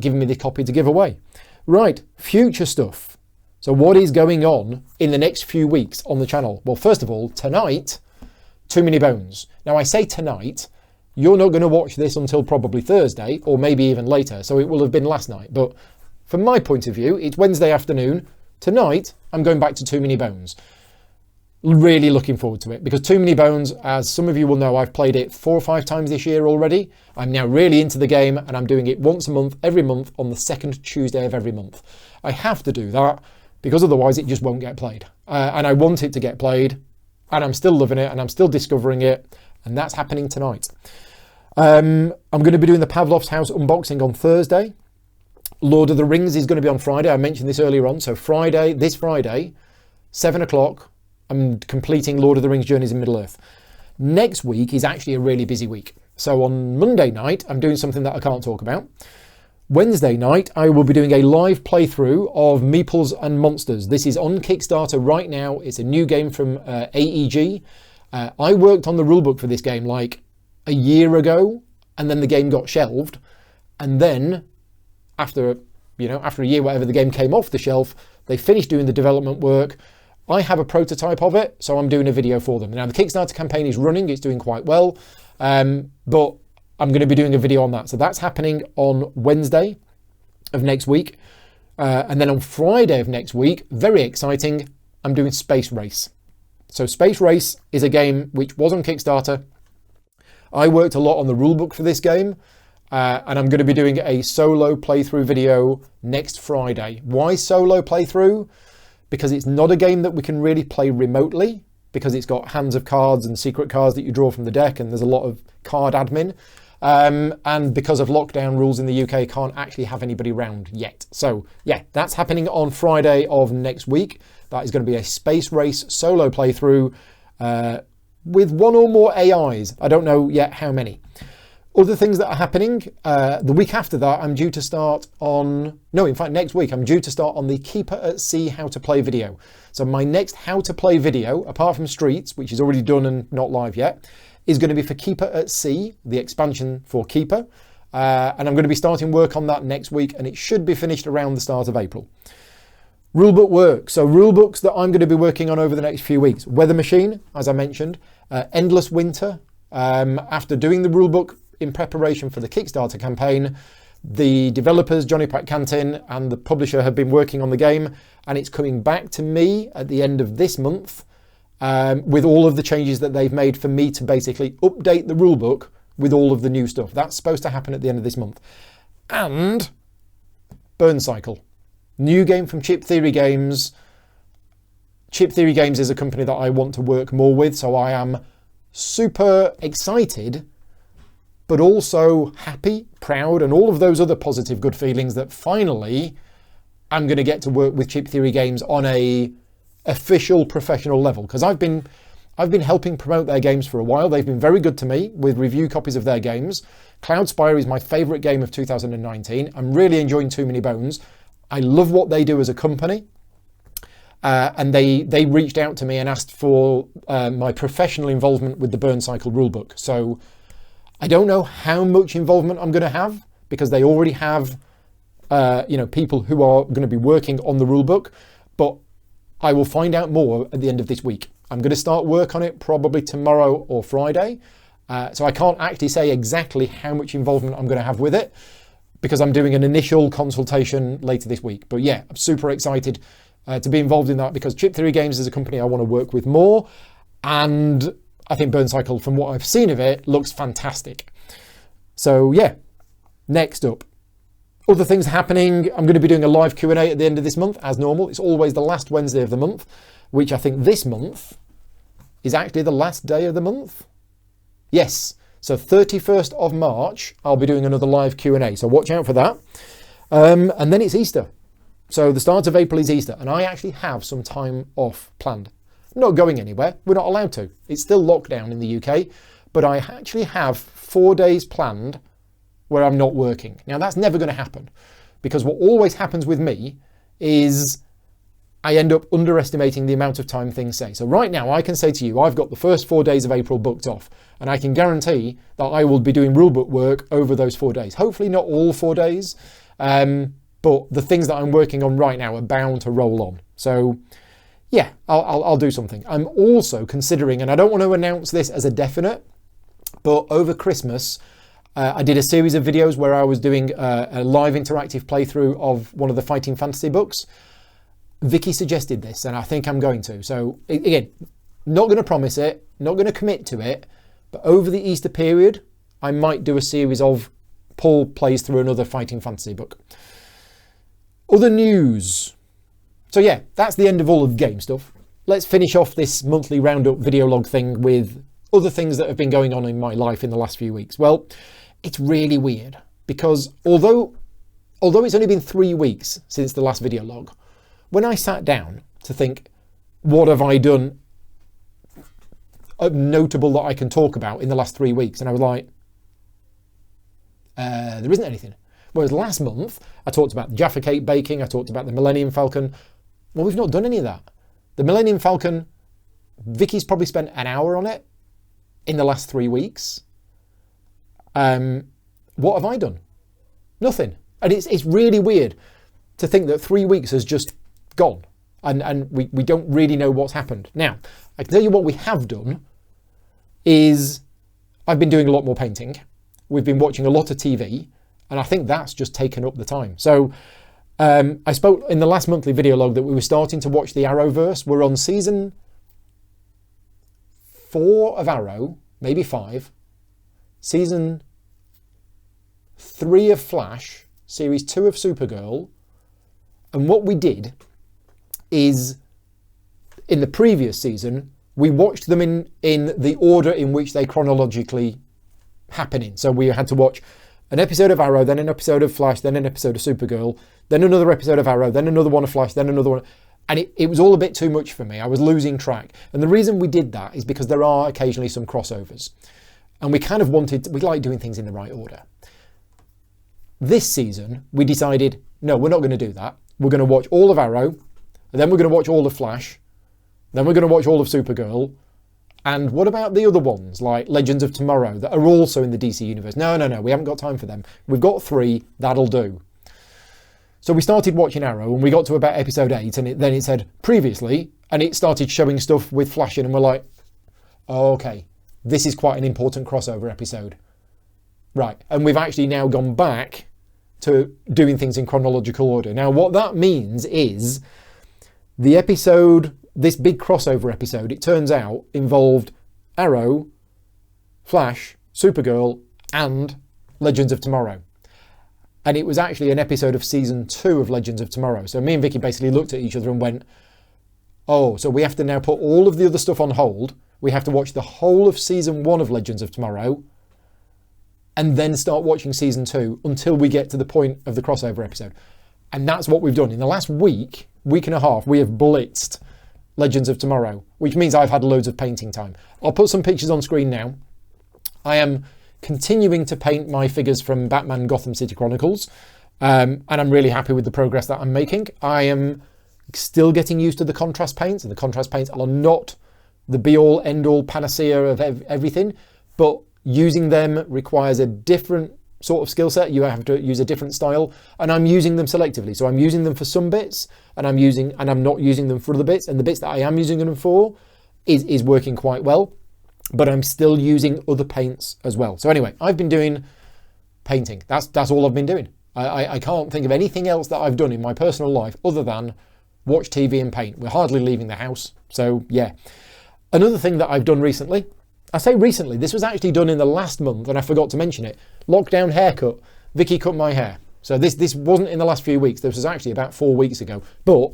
giving me the copy to give away. Right, future stuff. So what is going on in the next few weeks on the channel? Well, first of all, tonight, Too Many Bones. Now I say tonight, you're not going to watch this until probably Thursday or maybe even later, so it will have been last night. But from my point of view, it's Wednesday afternoon. Tonight, I'm going back to Too Many Bones. Really looking forward to it, because Too Many Bones, as some of you will know, I've played it 4 or 5 times this year already. I'm now really into the game, and I'm doing it once a month, every month, on the 2nd Tuesday of every month. I have to do that, because otherwise it just won't get played. And I want it to get played, and I'm still loving it, and I'm still discovering it, and that's happening tonight. I'm going to be doing the Pavlov's House unboxing on Thursday. Lord of the Rings is going to be on Friday. I mentioned this earlier on. So this Friday, 7 o'clock, I'm completing Lord of the Rings Journeys in Middle-earth. Next week is actually a really busy week. So on Monday night, I'm doing something that I can't talk about. Wednesday night, I will be doing a live playthrough of Meeples and Monsters. This is on Kickstarter right now. It's a new game from AEG. I worked on the rulebook for this game like a year ago, and then the game got shelved. And then after a year, whatever, the game came off the shelf. They finished doing the development work. I have a prototype of it, so I'm doing a video for them. Now the Kickstarter campaign is running, it's doing quite well, but I'm going to be doing a video on that. So that's happening on Wednesday of next week. And then on Friday of next week, very exciting, I'm doing Space Race. So Space Race is a game which was on Kickstarter. I worked a lot on the rulebook for this game, and I'm going to be doing a solo playthrough video next Friday. Why solo playthrough? Because it's not a game that we can really play remotely, because it's got hands of cards and secret cards that you draw from the deck, and there's a lot of card admin. And because of lockdown rules in the UK, can't actually have anybody round yet. So yeah, that's happening on Friday of next week. That is going to be a Space Race solo playthrough with 1 or more AIs. I don't know yet how many. Other things that are happening, the week after that, I'm due to start on... No, in fact, next week, I'm due to start on the Keeper at Sea How to Play video. So my next How to Play video, apart from Streets, which is already done and not live yet, is going to be for Keeper at Sea, the expansion for Keeper. And I'm going to be starting work on that next week, and it should be finished around the start of April. Rulebook work. So rulebooks that I'm going to be working on over the next few weeks. Weather Machine, as I mentioned. Endless Winter. After doing the rulebook in preparation for the Kickstarter campaign, the developers, Johnny Pat Cantin, and the publisher have been working on the game, and it's coming back to me at the end of this month with all of the changes that they've made for me to basically update the rulebook with all of the new stuff. That's supposed to happen at the end of this month. And Burn Cycle. New game from Chip Theory Games. Chip Theory Games is a company that I want to work more with, so I am super excited, but also happy, proud, and all of those other positive good feelings that finally I'm going to get to work with Chip Theory Games on a official professional level, because I've been helping promote their games for a while. They've been very good to me with review copies of their games. Cloudspire is my favourite game of 2019. I'm really enjoying Too Many Bones. I love what they do as a company. And they reached out to me and asked for my professional involvement with the Burn Cycle rulebook. So I don't know how much involvement I'm going to have, because they already have people who are going to be working on the rulebook, but I will find out more at the end of this week. I'm going to start work on it probably tomorrow or Friday. So I can't actually say exactly how much involvement I'm going to have with it because I'm doing an initial consultation later this week. But yeah, I'm super excited to be involved in that because Chip Theory Games is a company I want to work with more. And I think Burn Cycle, from what I've seen of it, looks fantastic. So yeah, next up. Other things happening. I'm going to be doing a live Q&A at the end of this month, as normal. It's always the last Wednesday of the month, which I think this month is actually the last day of the month. Yes, so 31st of March, I'll be doing another live Q&A, so watch out for that. And then it's Easter. So the start of April is Easter, and I actually have some time off planned. I'm not going anywhere. We're not allowed to. It's still lockdown in the UK, but I actually have 4 days planned where I'm not working. Now that's never going to happen because what always happens with me is I end up underestimating the amount of time things take. So right now I can say to you, I've got the first 4 days of April booked off and I can guarantee that I will be doing rulebook work over those 4 days. Hopefully not all 4 days, but the things that I'm working on right now are bound to roll on. So yeah, I'll do something. I'm also considering, and I don't want to announce this as a definite, but over Christmas, I did a series of videos where I was doing a live interactive playthrough of one of the Fighting Fantasy books. Vicky suggested this, and I think I'm going to. So again, not going to promise it, not going to commit to it, but over the Easter period, I might do a series of Paul plays through another Fighting Fantasy book. Other news. So yeah, that's the end of all of the game stuff. Let's finish off this monthly roundup video log thing with other things that have been going on in my life in the last few weeks. Well, it's really weird because although it's only been 3 weeks since the last video log, when I sat down to think, what have I done notable that I can talk about in the last 3 weeks? And I was like, there isn't anything. Whereas last month, I talked about the Jaffa cake baking, I talked about the Millennium Falcon. Well, we've not done any of that. The Millennium Falcon, Vicky's probably spent an hour on it in the last 3 weeks. What have I done? Nothing. And it's really weird to think that 3 weeks has just gone and we don't really know what's happened. Now, I can tell you what we have done is I've been doing a lot more painting. We've been watching a lot of TV, and I think that's just taken up the time. So I spoke in the last monthly video log that we were starting to watch the Arrowverse. We're on season 4 of Arrow, maybe 5. Season 3 of Flash, series 2 of Supergirl. And what we did is, in the previous season, we watched them in the order in which they chronologically happen in. So we had to watch an episode of Arrow, then an episode of Flash, then an episode of Supergirl, then another episode of Arrow, then another one of Flash, then another one. And it was all a bit too much for me. I was losing track. And the reason we did that is because there are occasionally some crossovers. And we kind of we like doing things in the right order. This season, we decided, no, we're not going to do that. We're going to watch all of Arrow, and then we're going to watch all of Flash, then we're going to watch all of Supergirl. And what about the other ones, like Legends of Tomorrow, that are also in the DC universe? No, we haven't got time for them. We've got 3, that'll do. So we started watching Arrow, and we got to about episode 8, and then it said previously, and it started showing stuff with Flash in, and we're like, oh, okay, this is quite an important crossover episode. Right, and we've actually now gone back to doing things in chronological order. Now, what that means is the episode, this big crossover episode, it turns out, involved Arrow, Flash, Supergirl, and Legends of Tomorrow. And it was actually an episode of season 2 of Legends of Tomorrow. So me and Vicky basically looked at each other and went, oh, so we have to now put all of the other stuff on hold. We have to watch the whole of season 1 of Legends of Tomorrow and then start watching season 2 until we get to the point of the crossover episode. And that's what we've done. In the last week and a half, we have blitzed Legends of Tomorrow, which means I've had loads of painting time. I'll put some pictures on screen now. I am continuing to paint my figures from Batman Gotham City Chronicles, and I'm really happy with the progress that I'm making. I am still getting used to the contrast paints, and the contrast paints are not the be-all, end-all panacea of everything, but using them requires a different sort of skill set, you have to use a different style, and I'm using them selectively. So I'm using them for some bits, and I'm not using them for other bits, and the bits that I am using them for is working quite well, but I'm still using other paints as well. So anyway, I've been doing painting. That's all I've been doing. I can't think of anything else that I've done in my personal life other than watch TV and paint. We're hardly leaving the house. So yeah. Another thing that I've done recently, I say recently, this was actually done in the last month and I forgot to mention it. Lockdown haircut. Vicky cut my hair. So this wasn't in the last few weeks. This was actually about 4 weeks ago, but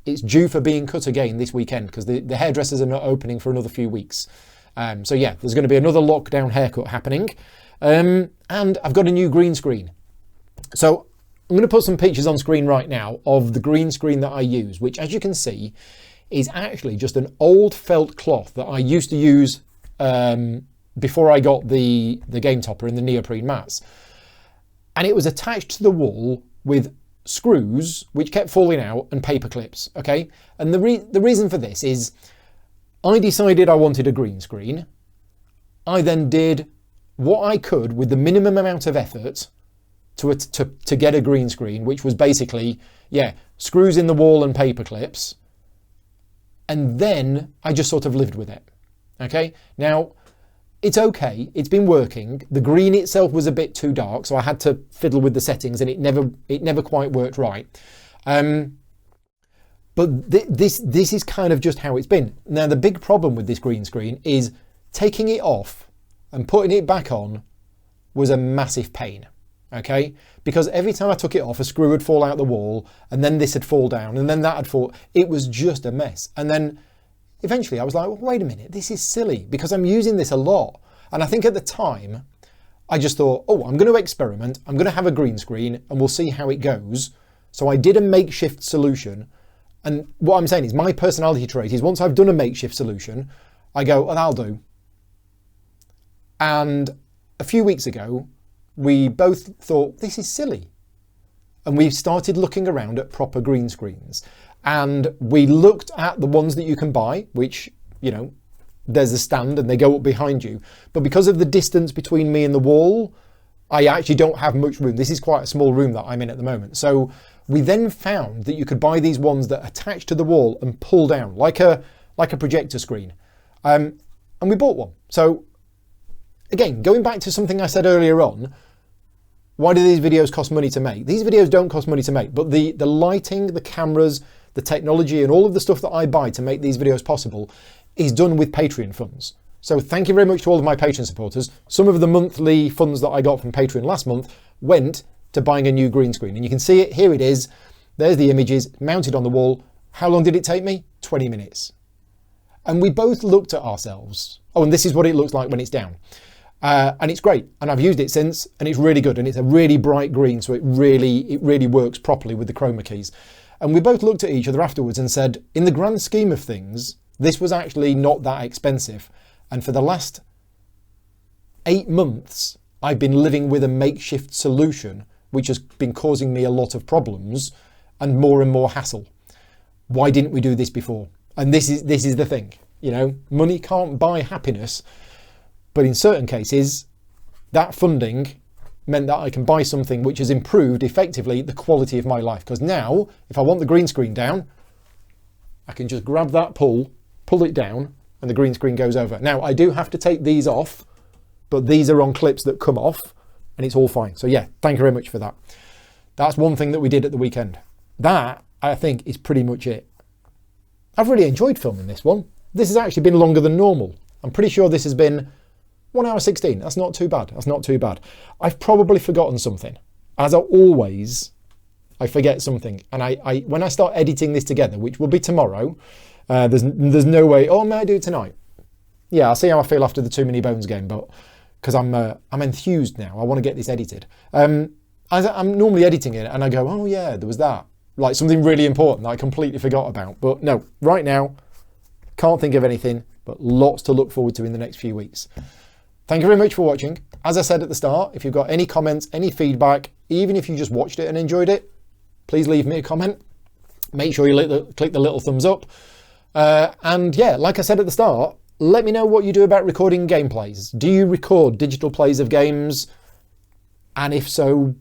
it's due for being cut again this weekend because the hairdressers are not opening for another few weeks. So yeah, there's going to be another lockdown haircut happening. And I've got a new green screen. So I'm going to put some pictures on screen right now of the green screen that I use, which as you can see is actually just an old felt cloth that I used to use before I got the game topper and the neoprene mats. And it was attached to the wall with screws which kept falling out and paper clips, okay? And the reason for this is I decided I wanted a green screen. I then did what I could with the minimum amount of effort to get a green screen, which was basically, yeah, screws in the wall and paper clips. And then I just sort of lived with it, okay? Now, it's okay, it's been working. The green itself was a bit too dark, so I had to fiddle with the settings and it never quite worked right. But this is kind of just how it's been. Now, the big problem with this green screen is taking it off and putting it back on was a massive pain, okay? Because every time I took it off, a screw would fall out the wall, and then this would fall down, and then that would fall. It was just a mess. And then eventually I was like, well, wait a minute, this is silly because I'm using this a lot. And I think at the time, I just thought, oh, I'm going to experiment. I'm going to have a green screen and we'll see how it goes. So I did a makeshift solution. And what I'm saying is my personality trait is once I've done a makeshift solution, I go, well, that'll do. And a few weeks ago, we both thought, this is silly. And we started looking around at proper green screens. And we looked at the ones that you can buy, which, you know, there's a stand and they go up behind you. But because of the distance between me and the wall, I actually don't have much room. This is quite a small room that I'm in at the moment. So we then found that you could buy these ones that attach to the wall and pull down like a projector screen. And we bought one. So again, going back to something I said earlier on, why do these videos cost money to make? These videos don't cost money to make, but the lighting, the cameras, the technology, and all of the stuff that I buy to make these videos possible is done with Patreon funds. So thank you very much to all of my Patreon supporters. Some of the monthly funds that I got from Patreon last month went to buying a new green screen. And you can see it, here it is. There's the images mounted on the wall. How long did it take me? 20 minutes. And we both looked at ourselves. Oh, and this is what it looks like when it's down. And it's great. And I've used it since, and it's really good. And it's a really bright green, so it really works properly with the chroma keys. And we both looked at each other afterwards and said, in the grand scheme of things, this was actually not that expensive. And for the last 8 months, I've been living with a makeshift solution, which has been causing me a lot of problems and more hassle. Why didn't we do this before? And this is the thing, you know, money can't buy happiness, but in certain cases, that funding meant that I can buy something which has improved effectively the quality of my life. Because now, if I want the green screen down, I can just grab that pull it down, and the green screen goes over. Now, I do have to take these off, but these are on clips that come off, and it's all fine. So yeah, thank you very much for that. That's one thing that we did at the weekend. That, I think, is pretty much it. I've really enjoyed filming this one. This has actually been longer than normal. I'm pretty sure this has been 1 hour 16. That's not too bad. That's not too bad. I've probably forgotten something. As always, I forget something. And I when I start editing this together, which will be tomorrow, there's no way, oh, may I do it tonight? Yeah, I'll see how I feel after the Too Many Bones game, but because I'm enthused now. I want to get this edited. I'm normally editing it and I go, oh yeah, there was that. Like something really important that I completely forgot about. But no, right now, can't think of anything, but lots to look forward to in the next few weeks. Thank you very much for watching. As I said at the start, if you've got any comments, any feedback, even if you just watched it and enjoyed it, please leave me a comment. Make sure you click the little thumbs up. And yeah, like I said at the start, let me know what you do about recording gameplays. Do you record digital plays of games And if so,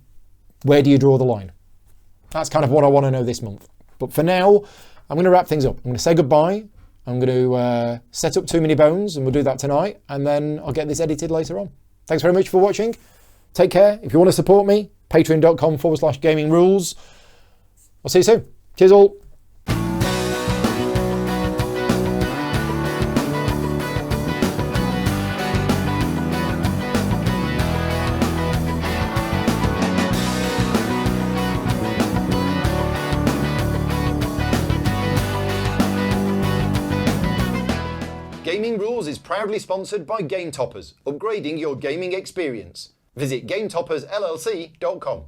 where do you draw the line? That's kind of what I want to know this month. But for now, I'm going to wrap things up. I'm going to say goodbye. I'm going to set up Too Many Bones, and we'll do that tonight. And then I'll get this edited later on. Thanks very much for watching. Take care. If you want to support me, patreon.com/gaming rules. I'll see you soon. Cheers all. Gaming Rules is proudly sponsored by Game Toppers, upgrading your gaming experience. Visit GameToppersLLC.com.